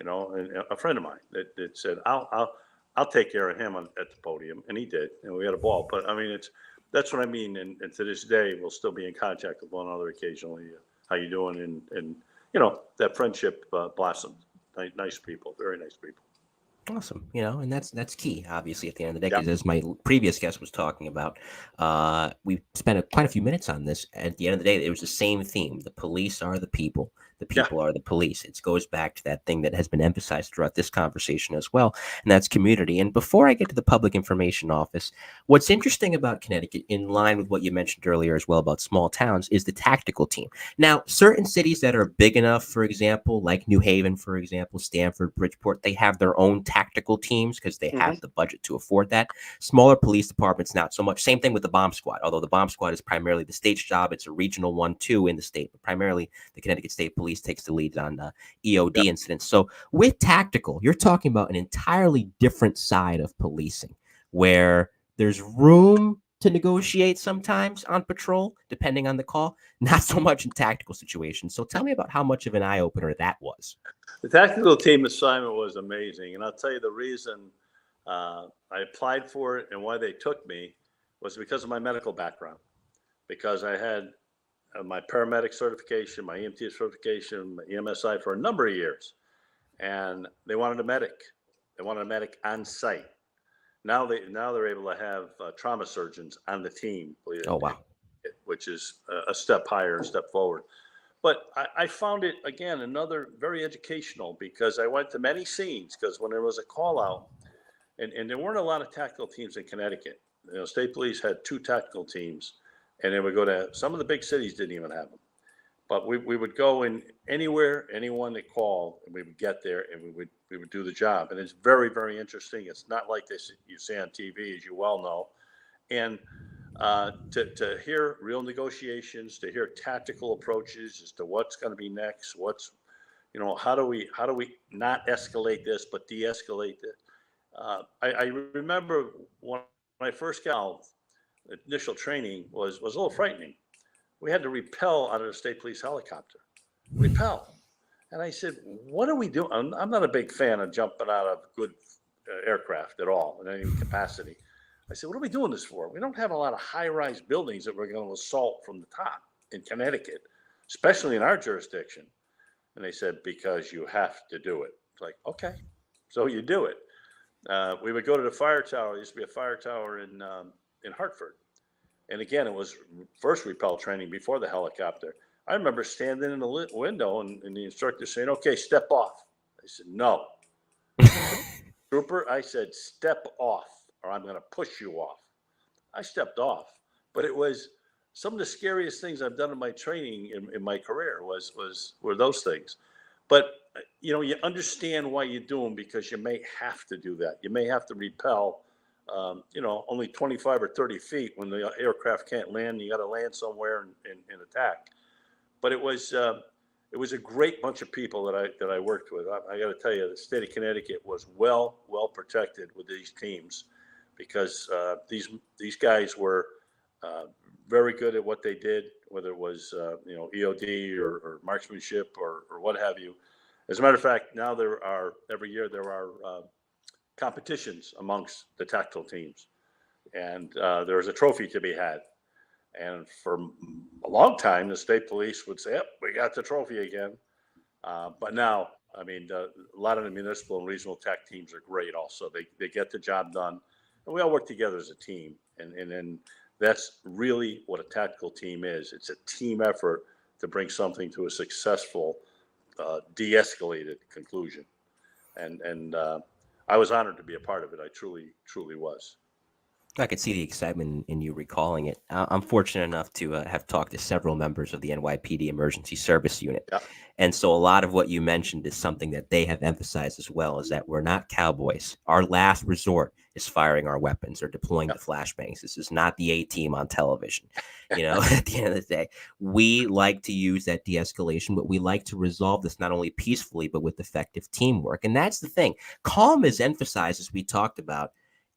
and a friend of mine that said, I'll take care of him at the podium, and he did, and we had a ball. But I mean, that's what I mean, and to this day, we'll still be in contact with one another occasionally. How you doing? And that friendship blossomed. Nice people, very nice people. Awesome. And that's key, obviously, at the end of the day, because as my previous guest was talking about, we spent quite a few minutes on this. At the end of the day, it was the same theme. The police are the people. The people are the police. It goes back to that thing that has been emphasized throughout this conversation as well, and that's community. And before I get to the public information office, what's interesting about Connecticut, in line with what you mentioned earlier as well about small towns, is the tactical team. Now, certain cities that are big enough, for example, like New Haven, for example, Stamford, Bridgeport, they have their own tactical teams because they have the budget to afford that. Smaller police departments, not so much. Same thing with the bomb squad, although the bomb squad is primarily the state's job. It's a regional one, too, in the state, but primarily the Connecticut State Police takes the lead on EOD incidents. So with tactical, you're talking about an entirely different side of policing where there's room to negotiate sometimes on patrol, depending on the call, not so much in tactical situations. So tell me about how much of an eye-opener that was. The tactical team assignment was amazing. And I'll tell you the reason I applied for it and why they took me was because of my medical background, because I had my paramedic certification, my EMT certification, my EMSI for a number of years. And they wanted a medic. They wanted a medic on site. Now they're able to have trauma surgeons on the team. Oh, wow. Which is a step higher, a step forward. But I found it, again, another very educational, because I went to many scenes, because when there was a call out, and there weren't a lot of tactical teams in Connecticut. You know, state police had 2 tactical teams, and they would go to some of the big cities didn't even have them. But we would go in anywhere, anyone that called, and we would get there and we would do the job. And it's very, very interesting. It's not like this you see on TV, as you well know. And to hear real negotiations, to hear tactical approaches as to what's going to be next, what's, you know, how do we not escalate this but de-escalate it. I remember when I first got out, the initial training was a little frightening. We had to rappel out of the state police helicopter. Rappel. And I said, what are we doing? I'm not a big fan of jumping out of good aircraft at all in any capacity. I said, what are we doing this for? We don't have a lot of high-rise buildings that we're going to assault from the top in Connecticut, especially in our jurisdiction. And they said, because you have to do it. It's like, okay, so you do it. We would go to the fire tower. There used to be a fire tower in Hartford. And again, it was first rappel training before the helicopter. I remember standing in the window and the instructor saying, okay, step off. I said, no. Trooper, I said, step off or I'm going to push you off. I stepped off. But it was some of the scariest things I've done in my training in my career were those things. But, you know, you understand why you do them because you may have to do that. You may have to repel. You know, only 25 or 30 feet when the aircraft can't land. You got to land somewhere and attack. But it was a great bunch of people that I worked with. I got to tell you, the state of Connecticut was well protected with these teams because these guys were very good at what they did, whether it was you know, EOD or marksmanship or what have you. As a matter of fact, now every year there are competitions amongst the tactical teams, and there's a trophy to be had. And for a long time, the state police would say, "Yep, we got the trophy again." But now, I mean, a lot of the municipal and regional tech teams are great. Also, they get the job done, and we all work together as a team. And that's really what a tactical team is. It's a team effort to bring something to a successful, de-escalated conclusion. And I was honored to be a part of it. I truly was. I could see the excitement in you recalling it. I'm fortunate enough to have talked to several members of the NYPD Emergency Service Unit. Yeah. And so a lot of what you mentioned is something that they have emphasized as well, is that we're not cowboys. Our last resort is firing our weapons or deploying the flashbangs. This is not the A-team on television. You know, at the end of the day, we like to use that de-escalation, but we like to resolve this not only peacefully, but with effective teamwork. And that's the thing. Calm is emphasized, as we talked about,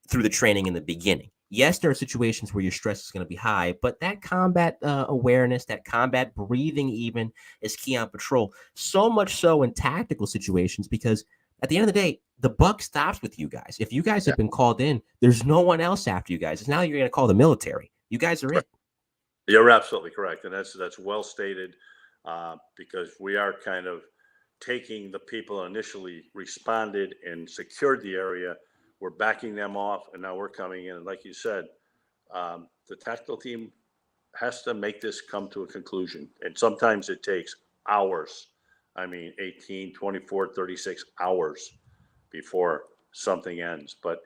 through the training in the beginning. Yes, there are situations where your stress is going to be high, but that combat awareness, that combat breathing even is key on patrol. So much so in tactical situations, because at the end of the day, the buck stops with you guys. If you guys have been called in, there's no one else after you guys. It's now you're going to call the military. You guys are it. You're absolutely correct. And that's well stated because we are kind of taking the people initially responded and secured the area. We're backing them off, and now we're coming in. And like you said, the tactical team has to make this come to a conclusion. And sometimes it takes hours I mean, 18, 24, 36 hours before something ends. But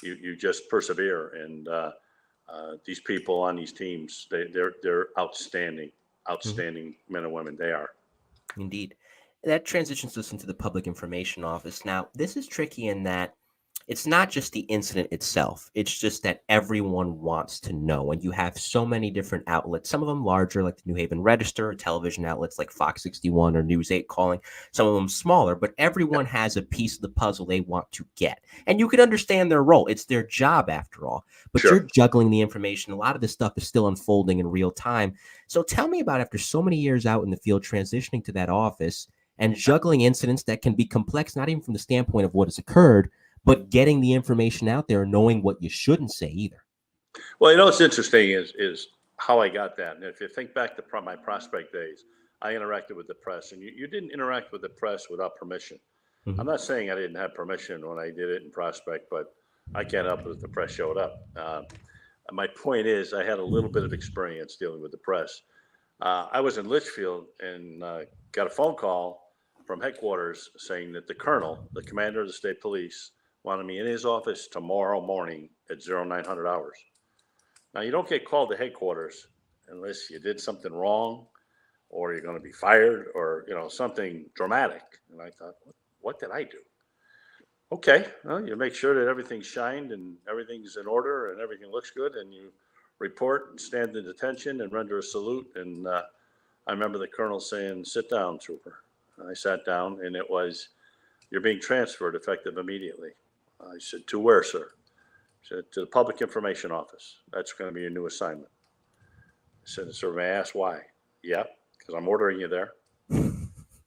you just persevere. And these people on these teams, they're outstanding, outstanding men and women. They are. Indeed. That transitions us into the Public Information Office. Now, this is tricky in that it's not just the incident itself. It's just that everyone wants to know. And you have so many different outlets, some of them larger, like the New Haven Register, television outlets like Fox 61 or News 8 calling, some of them smaller, but everyone has a piece of the puzzle they want to get. And you can understand their role. It's their job, after all. But Sure. you're juggling the information. A lot of this stuff is still unfolding in real time. So tell me about, after so many years out in the field, transitioning to that office and juggling incidents that can be complex, not even from the standpoint of what has occurred, but getting the information out there and knowing what you shouldn't say either. Well, what's interesting is how I got that. And if you think back to my prospect days, I interacted with the press, and you didn't interact with the press without permission. Mm-hmm. I'm not saying I didn't have permission when I did it in prospect, but I can't help it if the press showed up. My point is, I had a little bit of experience dealing with the press. I was in Litchfield and got a phone call from headquarters saying that the colonel, the commander of the state police, wanted me in his office tomorrow morning at 0900 hours. Now, you don't get called to headquarters unless you did something wrong or you're going to be fired or, something dramatic. And I thought, what did I do? Okay, well, you make sure that everything's shined and everything's in order and everything looks good, and you report and stand in detention and render a salute. And I remember the colonel saying, "Sit down, trooper." And I sat down, and it was, "You're being transferred effective immediately." I said, "To where, sir?" He said, "To the Public Information Office. That's going to be your new assignment." I said, "Sir, may I ask why?" "Yeah, because I'm ordering you there."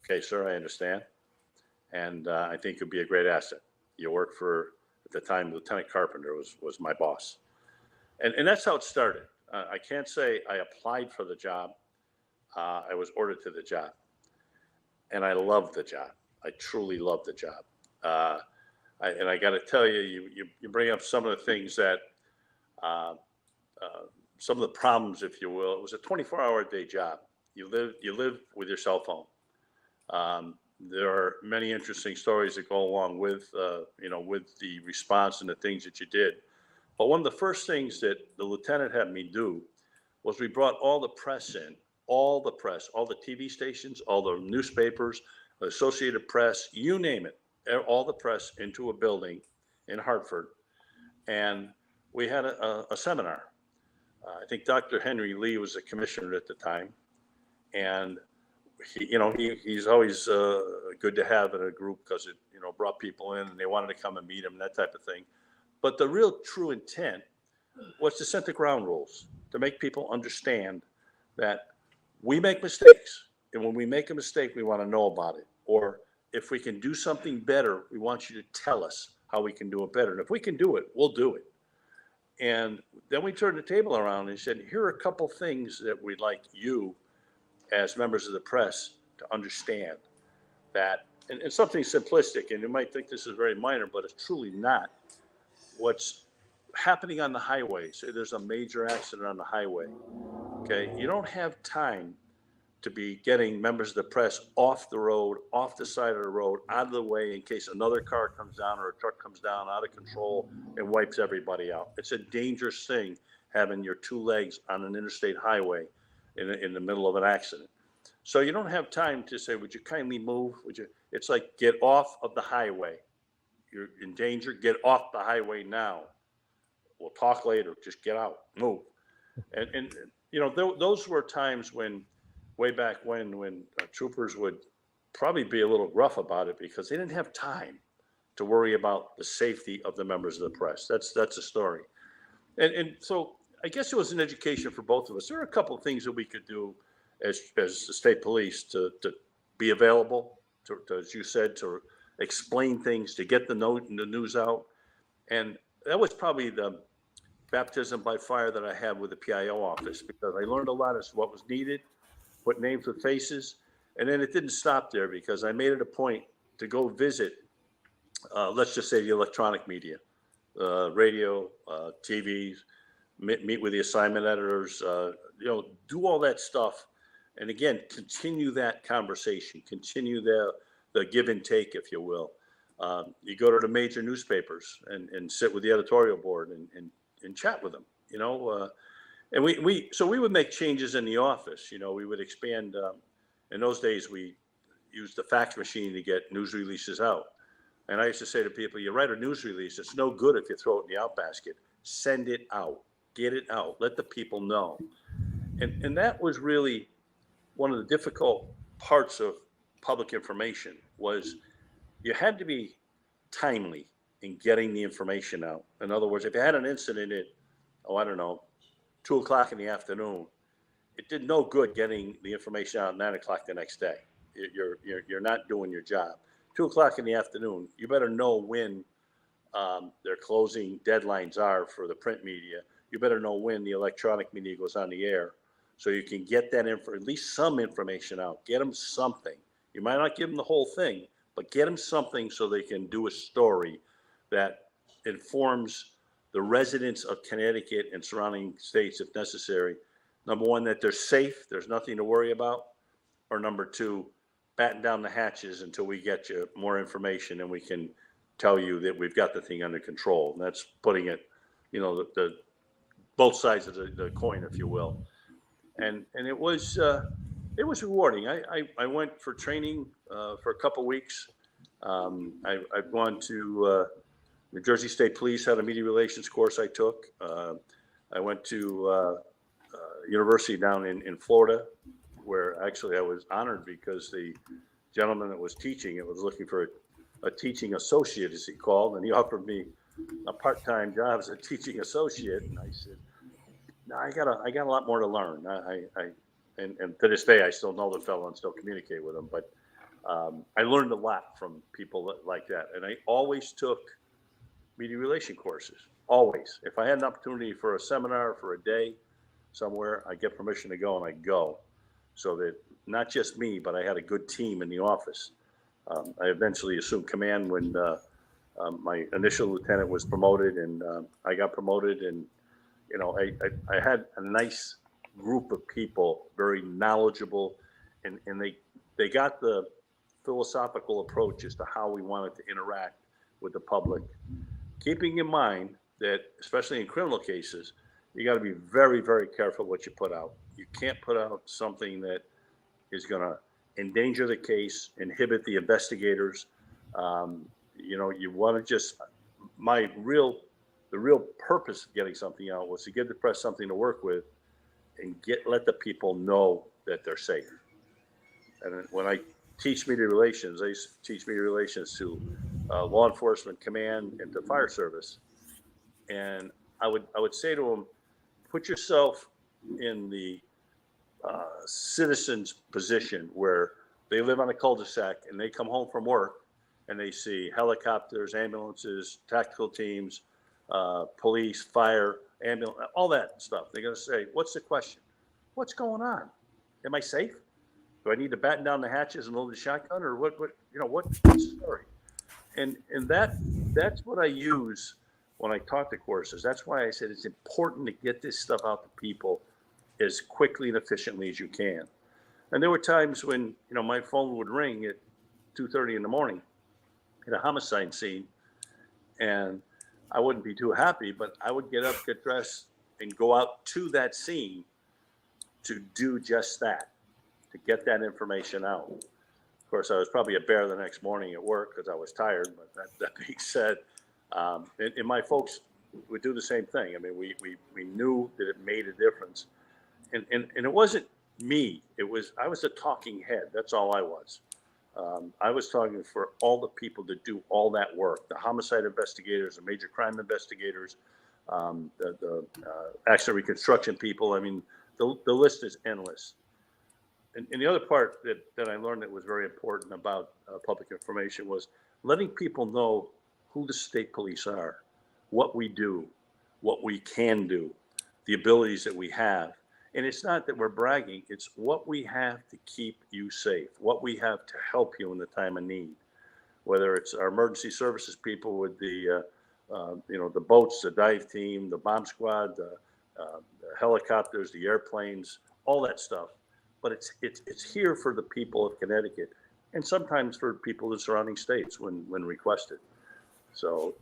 "Okay, sir, I understand. And I think you'll be a great asset. You work for," at the time, Lieutenant Carpenter was my boss. And that's how it started. I can't say I applied for the job. I was ordered to the job. And I loved the job. I truly loved the job. And I got to tell you, you bring up some of the things that, some of the problems, if you will. It was a 24-hour day job. You live with your cell phone. There are many interesting stories that go along with, with the response and the things that you did. But one of the first things that the lieutenant had me do was we brought all the press in, all the press, all the TV stations, all the newspapers, the Associated Press, you name it, all the press into a building in Hartford. And we had a seminar. I think Dr. Henry Lee was the commissioner at the time. And he's always good to have in a group because it, brought people in and they wanted to come and meet him and that type of thing. But the real true intent was to set the ground rules, to make people understand that we make mistakes. And when we make a mistake, we want to know about it. Or if we can do something better, we want you to tell us how we can do it better. And if we can do it, we'll do it. And then we turned the table around and said, here are a couple things that we'd like you as members of the press to understand that, and something simplistic, and you might think this is very minor, but it's truly not. What's happening on the highway, say there's a major accident on the highway, okay? You don't have time to be getting members of the press off the road, off the side of the road, out of the way in case another car comes down or a truck comes down out of control and wipes everybody out. It's a dangerous thing having your two legs on an interstate highway in the middle of an accident. So you don't have time to say, would you kindly move? It's like, get off of the highway. You're in danger, get off the highway now. We'll talk later, just get out, move. And those were times when, way back when troopers would probably be a little gruff about it because they didn't have time to worry about the safety of the members of the press. That's a story. And so I guess it was an education for both of us. There are a couple of things that we could do as the state police to be available, to, as you said, to explain things, to get the news out. And that was probably the baptism by fire that I had with the PIO office, because I learned a lot as to what was needed, put names with faces. And then it didn't stop there, because I made it a point to go visit, let's just say the electronic media, radio, TVs, meet with the assignment editors, do all that stuff And again, continue that conversation, continue the give and take, if you will. You go to the major newspapers and sit with the editorial board and chat with them, you know. And so we would make changes in the office. You know, we would expand. In those days, we used the fax machine to get news releases out. And I used to say to people, you write a news release, it's no good if you throw it in the outbasket. Send it out, get it out, let the people know. And that was really one of the difficult parts of public information, was you had to be timely in getting the information out. In other words, if you had an incident at, 2:00 in the afternoon, it did no good getting the information out at 9:00 the next day. You're not doing your job. 2:00 in the afternoon, you better know when their closing deadlines are for the print media. You better know when the electronic media goes on the air, so you can get that at least some information out. Get them something. You might not give them the whole thing, but get them something so they can do a story that informs the residents of Connecticut and surrounding states, if necessary. Number one, that they're safe, there's nothing to worry about. Or number two, batten down the hatches until we get you more information and we can tell you that we've got the thing under control. And that's putting it, the both sides of the coin, if you will. And it was rewarding. I went for training for a couple weeks. I've gone to New Jersey State Police, had a media relations course I took. I went to university down in Florida, where actually I was honored because the gentleman that was teaching it was looking for a teaching associate, as he called, and he offered me a part-time job as a teaching associate. And I said, no, I got a lot more to learn. And to this day, I still know the fellow and still communicate with him. But I learned a lot from people like that. And I always took media relation courses, always. If I had an opportunity for a seminar for a day somewhere, I get permission to go, and I go. So that not just me, but I had a good team in the office. I eventually assumed command when my initial lieutenant was promoted, and I got promoted. And I had a nice group of people, very knowledgeable, and they got the philosophical approach as to how we wanted to interact with the public, keeping in mind that, especially in criminal cases, you got to be very, very careful what you put out. You can't put out something that is going to endanger the case, inhibit the investigators. You want to just, the real purpose of getting something out was to give the press something to work with and let the people know that they're safe. And when I teach media relations, I used to teach media relations to law enforcement command and to fire service. And I would say to them, put yourself in the citizen's position where they live on a cul-de-sac and they come home from work and they see helicopters, ambulances, tactical teams, police, fire, ambulance, all that stuff. They're going to say, what's the question? What's going on? Am I safe? Do I need to batten down the hatches and load the shotgun, or what's the story? And that's what I use when I talk to courses. That's why I said it's important to get this stuff out to people as quickly and efficiently as you can. And there were times when, my phone would ring at 2:30 in the morning at a homicide scene, and I wouldn't be too happy, but I would get up, get dressed, and go out to that scene to do just that, to get that information out. Of course, I was probably a bear the next morning at work because I was tired, but that being said, and my folks would do the same thing. I mean, we knew that it made a difference. And it wasn't me. I was a talking head. That's all I was. I was talking for all the people that do all that work, the homicide investigators, the major crime investigators, the accident reconstruction people. I mean, the list is endless. And the other part that I learned that was very important about public information was letting people know who the state police are, what we do, what we can do, the abilities that we have. And it's not that we're bragging, it's what we have to keep you safe, what we have to help you in the time of need, whether it's our emergency services people with the boats, the dive team, the bomb squad, the helicopters, the airplanes, all that stuff. but it's here for the people of Connecticut, and sometimes for people in the surrounding states when requested. So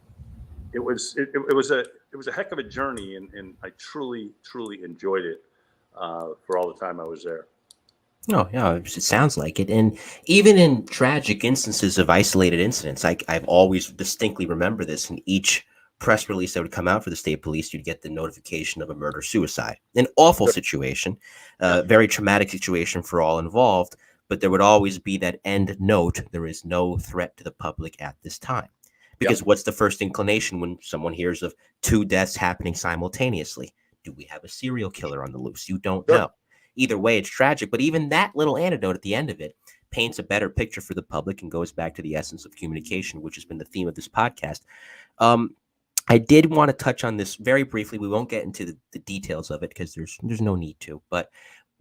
it was a heck of a journey, and I truly enjoyed it for all the time I was there. Oh, yeah, it sounds like it. And even in tragic instances of isolated incidents, I've always distinctly remember this. In each press release that would come out for the state police, you'd get the notification of a murder-suicide. An awful situation, very traumatic situation for all involved, but there would always be that end note: there is no threat to the public at this time. Because what's the first inclination when someone hears of 2 deaths happening simultaneously? Do we have a serial killer on the loose? You don't know. Either way, it's tragic, but even that little anecdote at the end of it paints a better picture for the public and goes back to the essence of communication, which has been the theme of this podcast. I did want to touch on this very briefly. We won't get into the details of it because there's no need to, but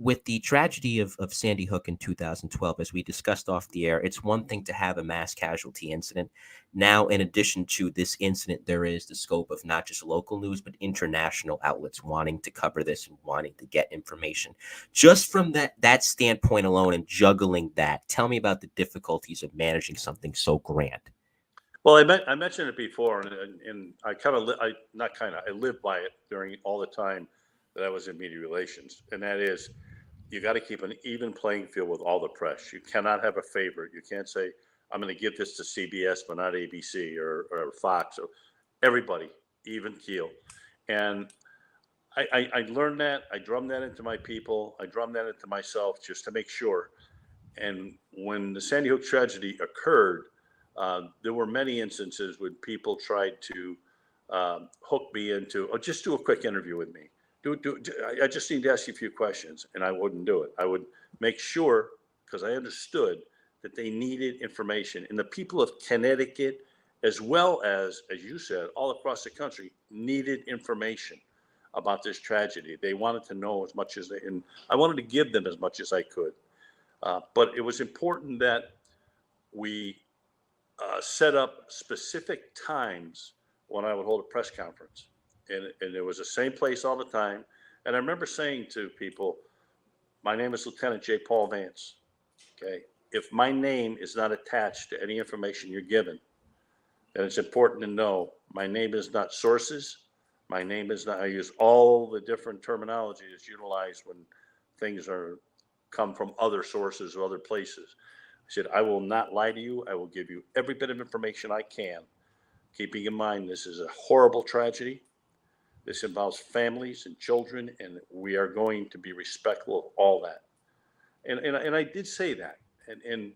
with the tragedy of Sandy Hook in 2012, as we discussed off the air, it's one thing to have a mass casualty incident. Now, in addition to this incident, there is the scope of not just local news, but international outlets wanting to cover this and wanting to get information. Just from that standpoint alone and juggling that, tell me about the difficulties of managing something so grand. Well, I mentioned it before, and I lived by it during all the time that I was in media relations, and that is, you got to keep an even playing field with all the press. You cannot have a favorite. You can't say, I'm going to give this to CBS, but not ABC or Fox. Or everybody, even keel. And I learned that. I drummed that into my people. I drummed that into myself just to make sure. And when the Sandy Hook tragedy occurred, there were many instances when people tried to hook me into, just do a quick interview with me. I just need to ask you a few questions, and I wouldn't do it. I would make sure, because I understood that they needed information, and the people of Connecticut, as well as you said, all across the country, needed information about this tragedy. They wanted to know as much as and I wanted to give them as much as I could. But it was important that we set up specific times when I would hold a press conference. And it was the same place all the time. And I remember saying to people, my name is Lieutenant J. Paul Vance. Okay. If my name is not attached to any information you're given, then it's important to know my name is not sources. My name is not, I use all the different terminology that's utilized when things come from other sources or other places. I said, I will not lie to you. I will give you every bit of information I can, keeping in mind this is a horrible tragedy. This involves families and children, and we are going to be respectful of all that. And I did say that. And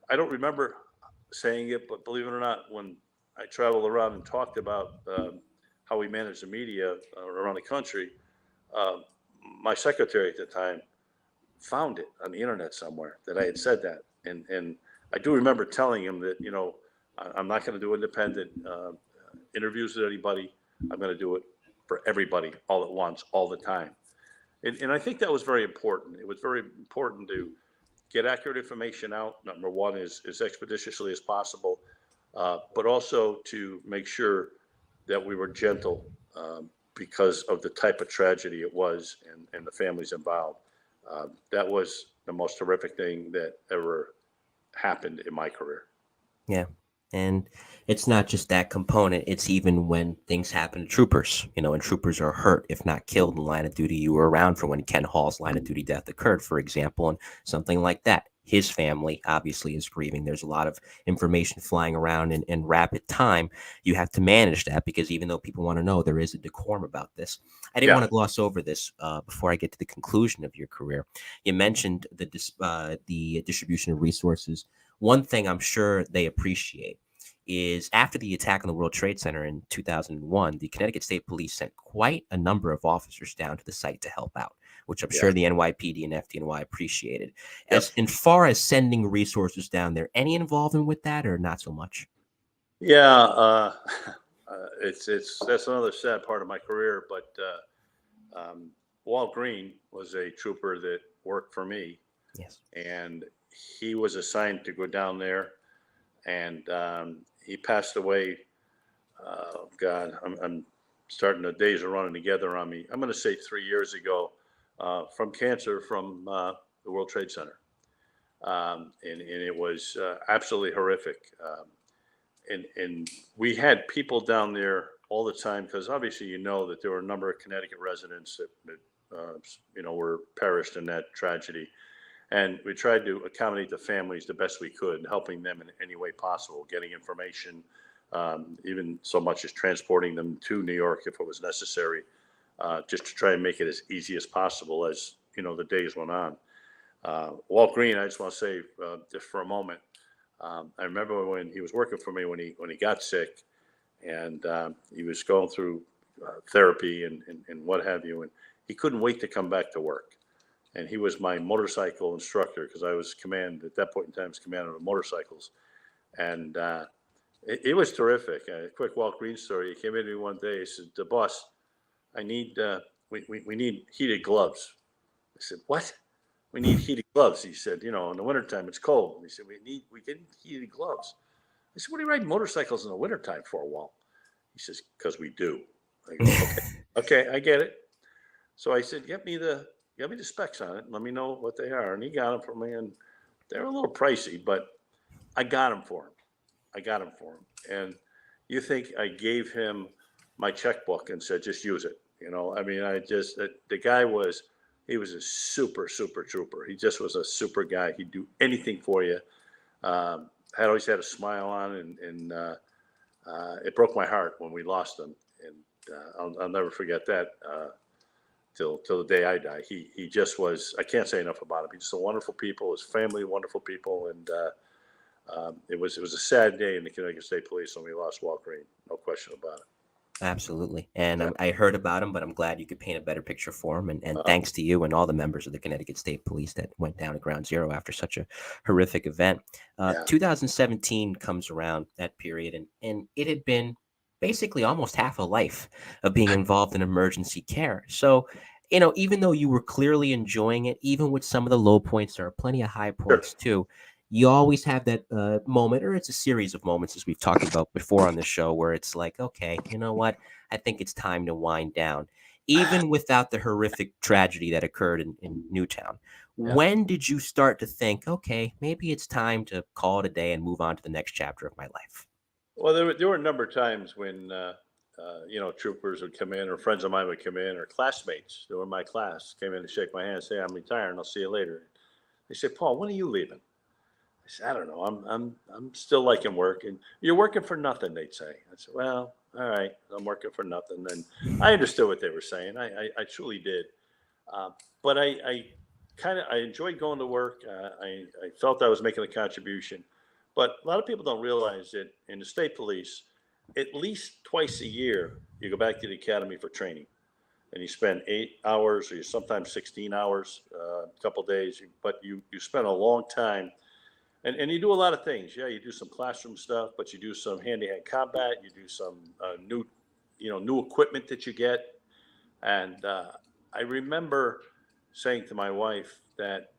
I don't remember saying it, but believe it or not, when I traveled around and talked about how we manage the media around the country, my secretary at the time found it on the internet somewhere that I had said that. And I do remember telling him that, I'm not going to do independent interviews with anybody. I'm going to do it for everybody all at once, all the time. And I think that was very important. It was very important to get accurate information out. Number one is as expeditiously as possible, but also to make sure that we were gentle because of the type of tragedy it was and the families involved. That was the most horrific thing that ever happened in my career. Yeah. And it's not just that component. It's even when things happen to troopers, and troopers are hurt, if not killed in line of duty. You were around for when Ken Hall's line of duty death occurred, for example, and something like that. His family obviously is grieving. There's a lot of information flying around in rapid time. You have to manage that because even though people want to know, there is a decorum about this. I didn't want to gloss over this before I get to the conclusion of your career. You mentioned the distribution of resources. One thing I'm sure they appreciate is after the attack on the World Trade Center in 2001, the Connecticut State Police sent quite a number of officers down to the site to help out, which I'm sure the NYPD and FDNY appreciated. As far as sending resources down there, any involvement with that or not so much? Yeah, that's another sad part of my career. But Walt Green was a trooper that worked for me. Yes, and he was assigned to go down there, and he passed away. God, I'm starting, the days are running together on me. I'm going to say 3 years ago from cancer from the World Trade Center. And it was absolutely horrific. And we had people down there all the time because obviously you know that there were a number of Connecticut residents that were perished in that tragedy. And we tried to accommodate the families the best we could, helping them in any way possible, getting information, even so much as transporting them to New York if it was necessary, just to try and make it as easy as possible as, the days went on. Walt Green, I just want to say just for a moment, I remember when he was working for me when he got sick, and he was going through therapy and what have you, and he couldn't wait to come back to work. And he was my motorcycle instructor because I was at that point in time, commander of motorcycles. And it was terrific. A quick Walt Green story. He came in to me one day. He said, "The boss, I need, we need heated gloves." I said, "What? We need heated gloves?" He said, "In the wintertime, it's cold." He said, we get heated gloves." I said, "What are you riding motorcycles in the wintertime for, Walt?" He says, "Because we do." I go, okay, I get it. So I said, get me the specs on it and let me know what they are. And he got them for me, and they're a little pricey, but I got them for him. And you think I gave him my checkbook and said, just use it. The guy he was a super, super trooper. He just was a super guy. He'd do anything for you. Always had a smile on, and it broke my heart when we lost him. And I'll never forget that. Till the day I die. He just was, I can't say enough about him. He's just a wonderful people, his family, wonderful people. And it was a sad day in the Connecticut State Police when we lost Walt Green. No question about it. Absolutely. And I heard about him, but I'm glad you could paint a better picture for him. And thanks to you and all the members of the Connecticut State Police that went down at ground zero after such a horrific event. 2017 comes around, that period, and it had been basically almost half a life of being involved in emergency care. So, even though you were clearly enjoying it, even with some of the low points, there are plenty of high points too. You always have that moment, or it's a series of moments, as we've talked about before on the show, where it's like, okay, you know what? I think it's time to wind down, even without the horrific tragedy that occurred in Newtown. Yeah. When did you start to think, okay, maybe it's time to call it a day and move on to the next chapter of my life? Well, there were a number of times when, troopers would come in, or friends of mine would come in, or classmates that were in my class came in to shake my hand and say, "I'm retiring. I'll see you later." They said, "Paul, when are you leaving?" I said, "I don't know. I'm still liking work." "And you're working for nothing," they'd say. I said, "Well, all right, I'm working for nothing." And I understood what they were saying. I truly did. But I enjoyed going to work. I felt I was making a contribution. But a lot of people don't realize that in the state police, at least twice a year, you go back to the academy for training. And you spend 8 hours, or sometimes 16 hours, a couple of days. But you spend a long time. And you do a lot of things. Yeah, you do some classroom stuff, but you do some hand-to-hand combat. You do some new equipment that you get. And I remember saying to my wife that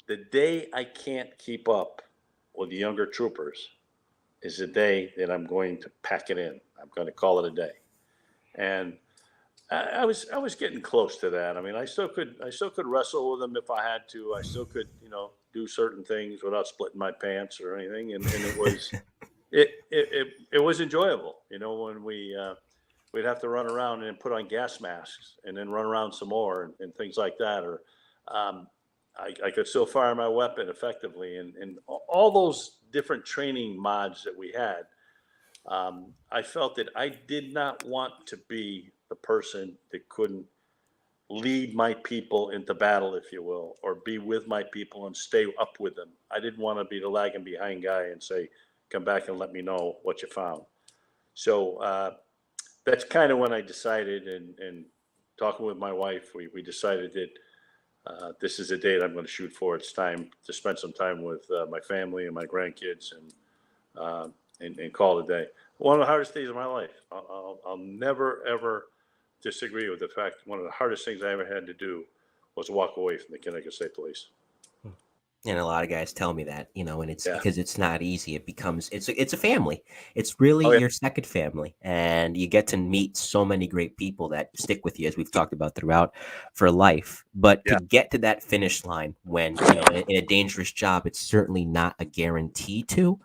the day I can't keep up with the younger troopers is the day that I'm going to pack it in. I'm going to call it a day. And I was getting close to that. I mean, I still could wrestle with them if I had to. I still could, do certain things without splitting my pants or anything. And it was, it was enjoyable. When we'd have to run around and put on gas masks and then run around some more and things like that. Or I could still fire my weapon effectively, and all those different training mods that we had. I felt that I did not want to be the person that couldn't lead my people into battle, if you will, or be with my people and stay up with them. I didn't want to be the lagging behind guy and say, "Come back and let me know what you found." So that's kind of when I decided, and talking with my wife, we decided that this is a date I'm going to shoot for. It's time to spend some time with my family and my grandkids, and call it a day. One of the hardest days of my life. I'll never, ever disagree with the fact one of the hardest things I ever had to do was walk away from the Connecticut State Police. And a lot of guys tell me that, and it's Yeah. because it's not easy. It becomes it's a family. It's really Oh, yeah. your second family, and you get to meet so many great people that stick with you, as we've talked about throughout, for life. But to Yeah. get to that finish line when in a dangerous job, it's certainly not a guarantee to,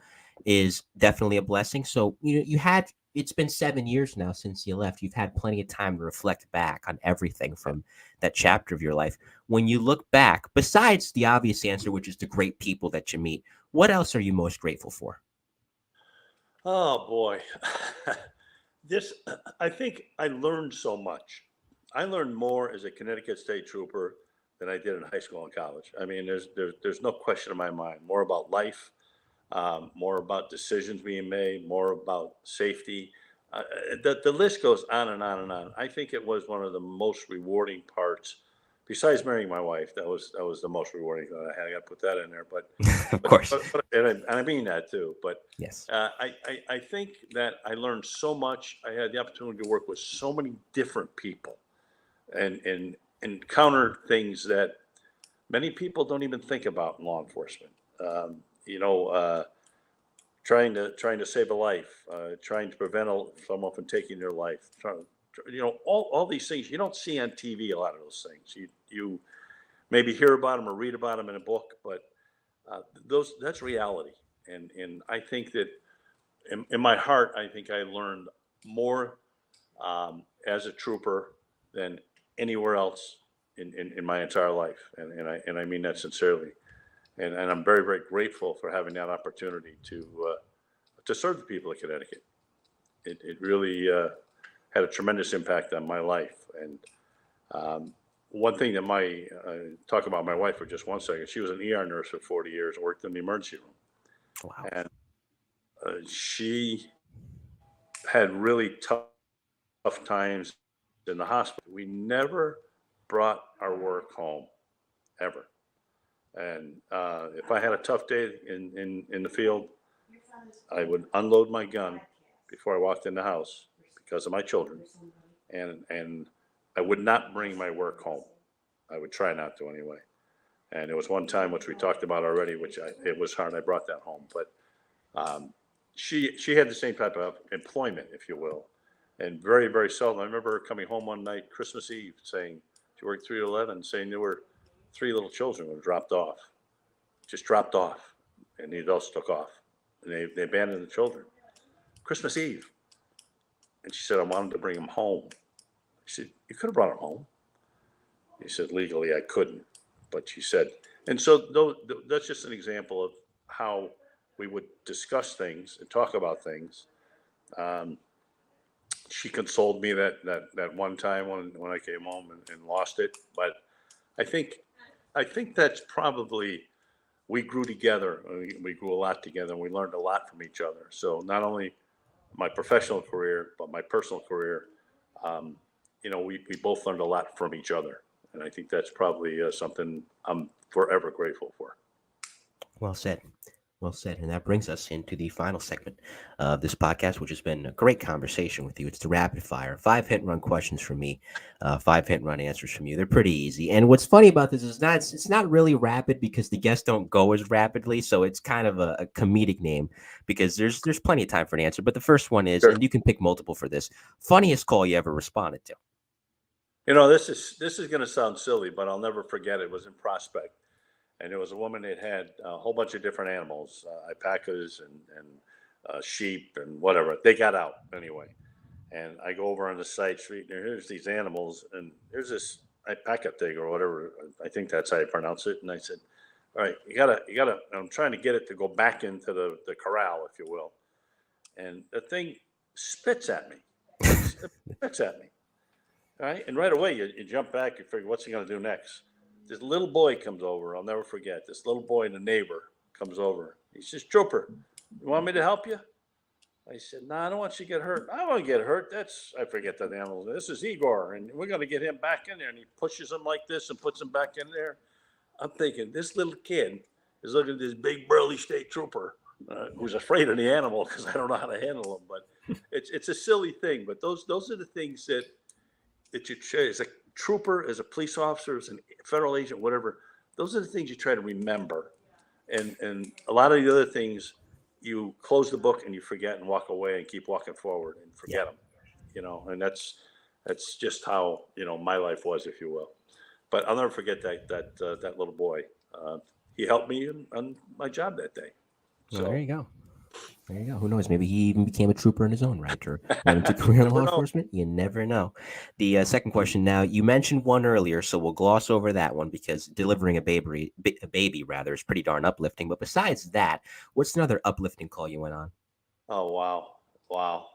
is definitely a blessing. So it's been 7 years now since you left. You've had plenty of time to reflect back on everything from that chapter of your life. When you look back, besides the obvious answer, which is the great people that you meet, what else are you most grateful for? Oh boy. This, I think I learned so much. I learned more as a Connecticut State Trooper than I did in high school and college. I mean, there's no question in my mind. More about life, more about decisions being made, more about safety. The list goes on and on and on. I think it was one of the most rewarding parts, besides marrying my wife. That was the most rewarding thing I had. I got to put that in there, but Of course. and I mean that too. But Yes. I think that I learned so much. I had the opportunity to work with so many different people, and encounter things that many people don't even think about in law enforcement. You know, trying to save a life, trying to prevent someone from taking their life. All these things you don't see on TV. A lot of those things you maybe hear about them or read about them in a book, but that's reality. And I think that in my heart, I think I learned more as a trooper than anywhere else in my entire life, and I mean that sincerely. And I'm very, very grateful for having that opportunity to serve the people of Connecticut. It really had a tremendous impact on my life. And one thing that talk about my wife for just 1 second. She was an ER nurse for 40 years, worked in the emergency room, Wow. and she had really tough times in the hospital. We never brought our work home, ever. And if I had a tough day in the field, I would unload my gun before I walked in the house because of my children, and I would not bring my work home. I would try not to anyway. And there was one time, which we talked about already, it was hard. I brought that home, but she had the same type of employment, if you will, and very, very seldom. I remember her coming home one night, Christmas Eve, saying she worked 3 to 11, saying there were 3 little children who were just dropped off, and the adults took off, and they abandoned the children. Christmas Eve, and she said, I wanted to bring them home. I said, you could have brought them home. He said, legally I couldn't, but she said, and so that's just an example of how we would discuss things and talk about things. She consoled me that one time when I came home and lost it, but I think that's probably, we grew together. We grew a lot together, and we learned a lot from each other. So not only my professional career, but my personal career, we both learned a lot from each other. And I think that's probably something I'm forever grateful for. Well said. Well said. And that brings us into the final segment of this podcast, which has been a great conversation with you. It's the rapid fire. 5 hit and run questions from me, 5 hit and run answers from you. They're pretty easy. And what's funny about this is it's not really rapid because the guests don't go as rapidly. So it's kind of a comedic name because there's plenty of time for an answer. But the first one is, Sure. and you can pick multiple for this, funniest call you ever responded to. This is going to sound silly, but I'll never forget it. It was in Prospect. And there was a woman that had a whole bunch of different animals, alpacas and sheep and whatever. They got out anyway. And I go over on the side street, and here's these animals, and there's this alpaca thing or whatever. I think that's how you pronounce it. And I said, all right, you gotta, I'm trying to get it to go back into the corral, if you will. And the thing spits at me. All right. And right away, you jump back, you figure, what's he going to do next? This little boy comes over. I'll never forget. This little boy and a neighbor comes over. He says, Trooper, you want me to help you? I said, no, I don't want you to get hurt. I don't want to get hurt. I forget that animal. This is Igor, and we're going to get him back in there. And he pushes him like this and puts him back in there. I'm thinking, this little kid is looking at this big, burly state trooper who's afraid of the animal because I don't know how to handle him. But it's a silly thing. But those are the things that you share as a trooper, as a police officer, as a federal agent, whatever. Those are the things you try to remember And a lot of the other things, you close the book and you forget and walk away and keep walking forward and forget them, and that's just how, my life was, if you will. But I'll never forget that little boy. He helped me on my job that day. Well, there you go. There you go. Who knows? Maybe he even became a trooper in his own right, or went into career law enforcement. You never know. The second question now, you mentioned one earlier, so we'll gloss over that one because delivering a baby rather, is pretty darn uplifting. But besides that, what's another uplifting call you went on? Oh, wow.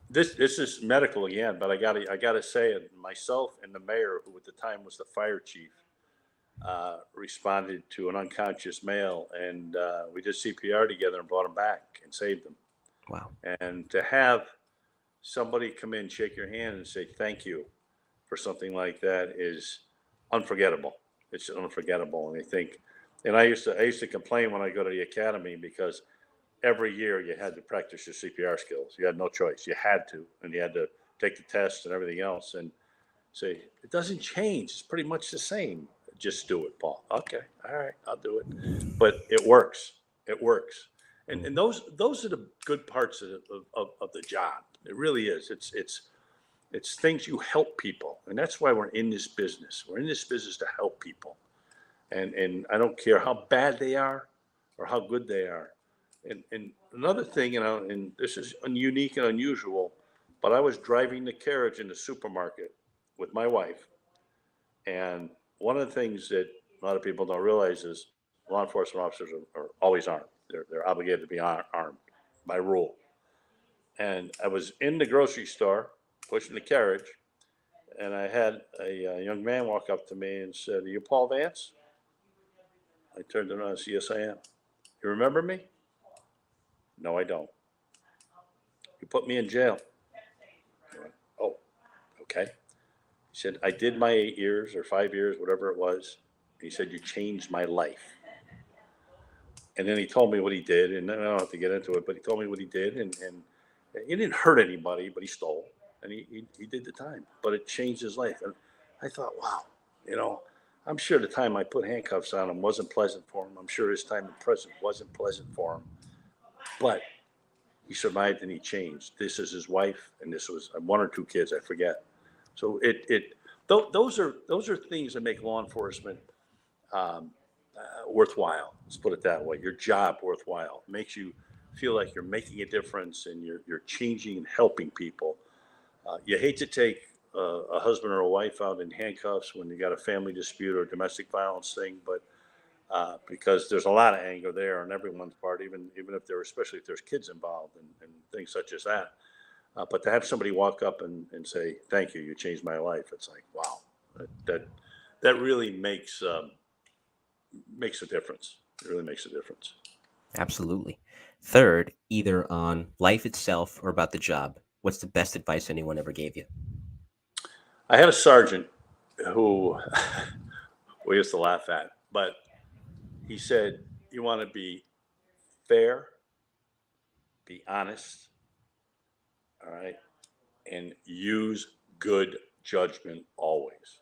This is medical again, but I gotta say it. Myself and the mayor, who at the time was the fire chief, responded to an unconscious male, and we did CPR together and brought him back and saved him. Wow. And to have somebody come in, shake your hand, and say thank you for something like that is unforgettable. It's unforgettable, and I used to complain when I go to the academy because every year you had to practice your CPR skills. You had no choice. You had to, and you had to take the test and everything else, and say it doesn't change. It's pretty much the same. Just do it, Paul. Okay, all right, I'll do it. But it works. It works. And those are the good parts of the job. It really is. It's things you help people, and that's why we're in this business. We're in this business to help people, and I don't care how bad they are or how good they are. And another thing, and this is unique and unusual, but I was driving the carriage in the supermarket with my wife, and one of the things that a lot of people don't realize is law enforcement officers are always armed. They're obligated to be armed by rule. And I was in the grocery store pushing the carriage, and I had a young man walk up to me and said, "Are you Paul Vance?" I turned around and said, "Yes, I am." "You remember me?" "No, I don't." "You put me in jail." I went, "Oh, okay." He said, "I did my 8 years or 5 years, whatever it was." He said, "You changed my life." And then he told me what he did, and I don't have to get into it, but he told me what he did, and he didn't hurt anybody, but he stole, and he did the time, but it changed his life. And I thought, wow, I'm sure the time I put handcuffs on him wasn't pleasant for him. I'm sure his time in prison wasn't pleasant for him, but he survived and he changed. This is his wife, and this was one or two kids, I forget. So those are things that make law enforcement worthwhile. Let's put it that way. Your job worthwhile. It makes you feel like you're making a difference and you're changing and helping people. You hate to take a husband or a wife out in handcuffs when you got a family dispute or domestic violence thing, but because there's a lot of anger there on everyone's part, even especially if there's kids involved and things such as that. But to have somebody walk up and say, "Thank you, you changed my life," it's like, wow, that really makes a difference. It really makes a difference. Absolutely. Third, either on life itself or about the job, what's the best advice anyone ever gave you? I had a sergeant who we used to laugh at, but he said, "You want to be fair, be honest, all right, and use good judgment always."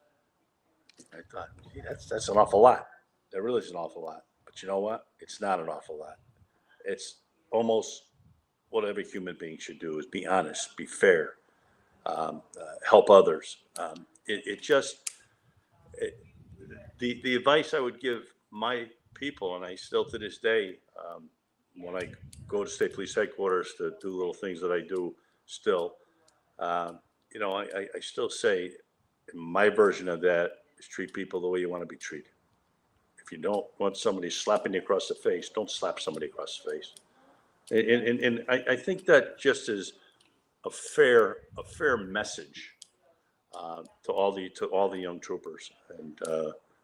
I thought, gee, that's an awful lot. That really is an awful lot. But you know what? It's not an awful lot. It's almost what every human being should do is be honest, be fair, help others. The advice I would give my people, and I still to this day, when I go to state police headquarters to do little things that I do still, I still say my version of that is treat people the way you want to be treated. If you don't want somebody slapping you across the face, don't slap somebody across the face. And I think that just is a fair message to all the young troopers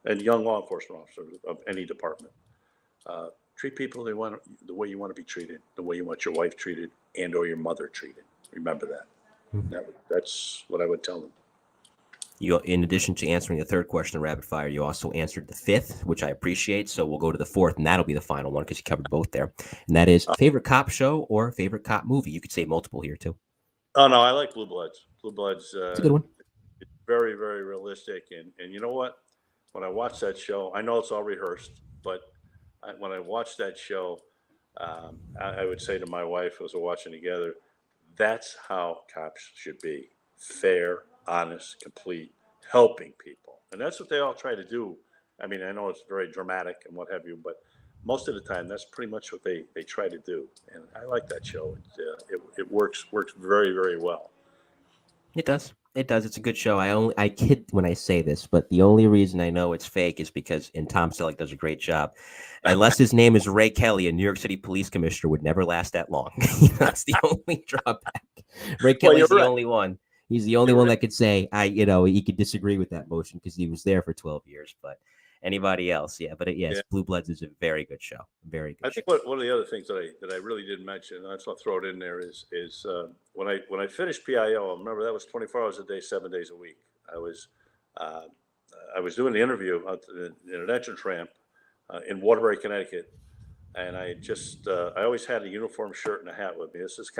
and young law enforcement officers of any department. Treat people the way you want to be treated, the way you want your wife treated and or your mother treated. Remember that. That's what I would tell them. You, in addition to answering the third question in rapid fire, you also answered the fifth, which I appreciate. So we'll go to the fourth, and that'll be the final one because you covered both there. And that is favorite cop show or favorite cop movie. You could say multiple here too. Oh no, I like Blue Bloods. Blue Bloods. It's a good one. It's very, very realistic, and you know what? when I watched that show, I know it's all rehearsed, but when I watched that show, I would say to my wife as we're watching together, that's how cops should be: fair, honest, complete, helping people. And that's what they all try to do. I mean, I know it's very dramatic and what have you, but most of the time, that's pretty much what they try to do. And I like that show. It works very, very well. It does. It does. It's a good show. I kid when I say this, but the only reason I know it's fake is because, and Tom Selleck does a great job. Unless his name is Ray Kelly, a New York City police commissioner would never last that long. That's the only drawback. Ray Kelly's the only one. He's the only one that could say, he could disagree with that motion because he was there for 12 years. But anybody else, Blue Bloods is a very good show. Very good. I think one of the other things that I really didn't mention, and I just want to throw it in there, is when I finished PIO, remember that was 24 hours a day, 7 days a week. I was doing the interview in an entrance ramp in Waterbury, Connecticut, and I always had a uniform shirt and a hat with me. This is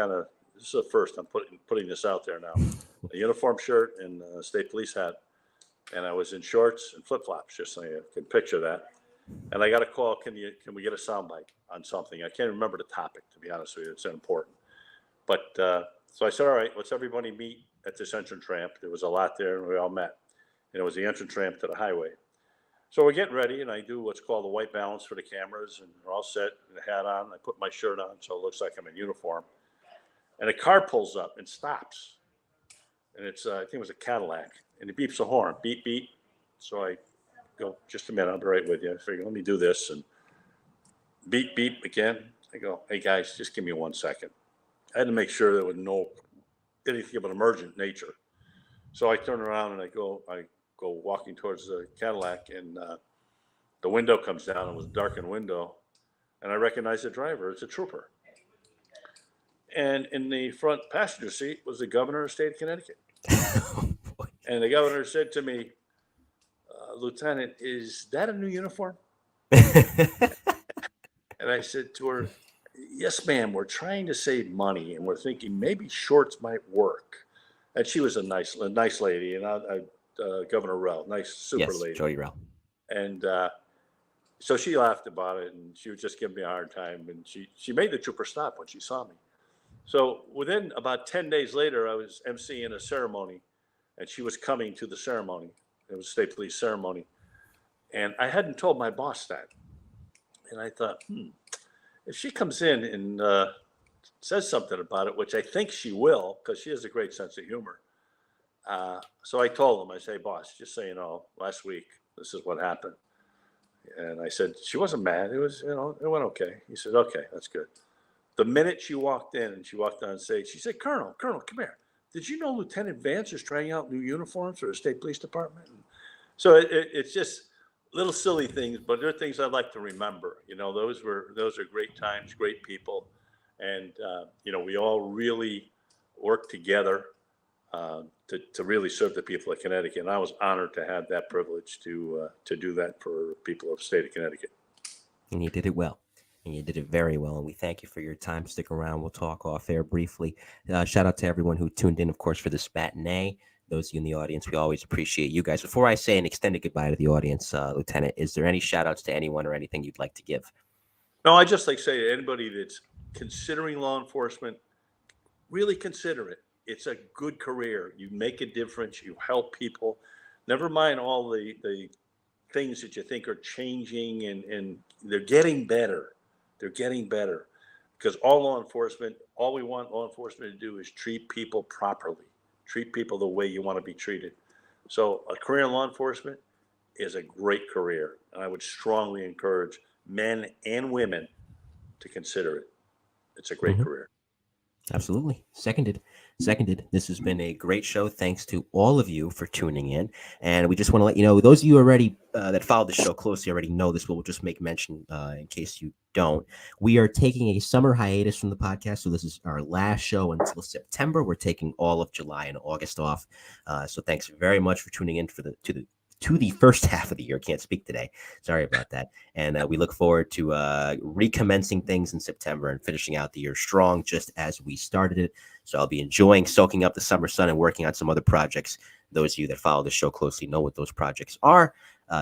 the first I'm putting this out there now. A uniform shirt and a state police hat. And I was in shorts and flip-flops, just so you can picture that. And I got a call, can we get a soundbite on something? I can't remember the topic, to be honest with you. It's important. But so I said, all right, let's everybody meet at this entrance ramp. There was a lot there, and we all met. And it was the entrance ramp to the highway. So we're getting ready, and I do what's called the white balance for the cameras, and we're all set, and the hat on. I put my shirt on, so it looks like I'm in uniform. And a car pulls up and stops. And it's, I think it was a Cadillac. And it beeps a horn, beep, beep. So I go, just a minute, I'll be right with you. I figure, let me do this. And beep, beep again. I go, hey guys, just give me 1 second. I had to make sure there was no anything of an emergent nature. So I turn around and I go walking towards the Cadillac, and the window comes down. It was a darkened window. And I recognize the driver. It's a trooper. And in the front passenger seat was the governor of the state of Connecticut. And the governor said to me, Lieutenant, is that a new uniform? And I said to her, yes, ma'am, we're trying to save money, and we're thinking maybe shorts might work. And she was a nice lady, and Governor Rell, nice, super lady. Jody Rell. And so she laughed about it, and she was just giving me a hard time. And she made the trooper stop when she saw me. So within about 10 days later, I was emceeing a ceremony, and she was coming to the ceremony. It was a state police ceremony. And I hadn't told my boss that. And I thought, if she comes in and says something about it, which I think she will, because she has a great sense of humor. So I told him, I say, boss, just so you know, last week, this is what happened. And I said, she wasn't mad. It was, it went okay. He said, okay, that's good. The minute she walked in and she walked on stage, she said, Colonel, come here. Did you know Lieutenant Vance is trying out new uniforms for the state police department? So it's just little silly things, but they're things I'd like to remember. Those are great times, great people. And, we all really worked together to really serve the people of Connecticut. And I was honored to have that privilege to do that for people of the state of Connecticut. And you did it well. And you did it very well. And we thank you for your time. Stick around. We'll talk off air briefly. Shout out to everyone who tuned in, of course, for this matinee. Those of you in the audience, we always appreciate you guys. Before I say an extended goodbye to the audience, Lieutenant, is there any shout outs to anyone or anything you'd like to give? No, I just like to say to anybody that's considering law enforcement, really consider it. It's a good career. You make a difference. You help people. Never mind all the things that you think are changing, and they're getting better. They're getting better, because all we want law enforcement to do is treat people properly, treat people the way you want to be treated. So a career in law enforcement is a great career, and I would strongly encourage men and women to consider it. It's a great career. Absolutely. Seconded. This has been a great show. Thanks to all of you for tuning in. And we just want to let you know, those of you already that followed the show closely already know this, but we'll just make mention in case you don't. We are taking a summer hiatus from the podcast. So this is our last show until September. We're taking all of July and August off. So thanks very much for tuning in to the first half of the year. Can't speak today. Sorry about that. And we look forward to recommencing things in September and finishing out the year strong, just as we started it. So I'll be enjoying soaking up the summer sun and working on some other projects. Those of you that follow the show closely know what those projects are.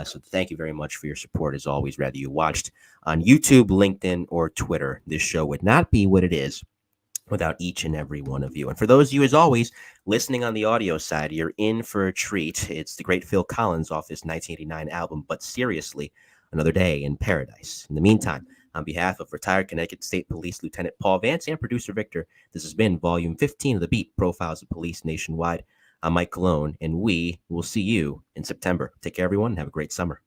So thank you very much for your support as always, whether you watched on YouTube, LinkedIn, or Twitter. This show would not be what it is without each and every one of you. And for those of you, as always, listening on the audio side, you're in for a treat. It's the great Phil Collins off his 1989 album, But Seriously, Another Day in Paradise. In the meantime, on behalf of retired Connecticut State Police Lieutenant Paul Vance and producer Victor, this has been Volume 15 of The Beat, Profiles of Police Nationwide. I'm Mike Colón, and we will see you in September. Take care, everyone, and have a great summer.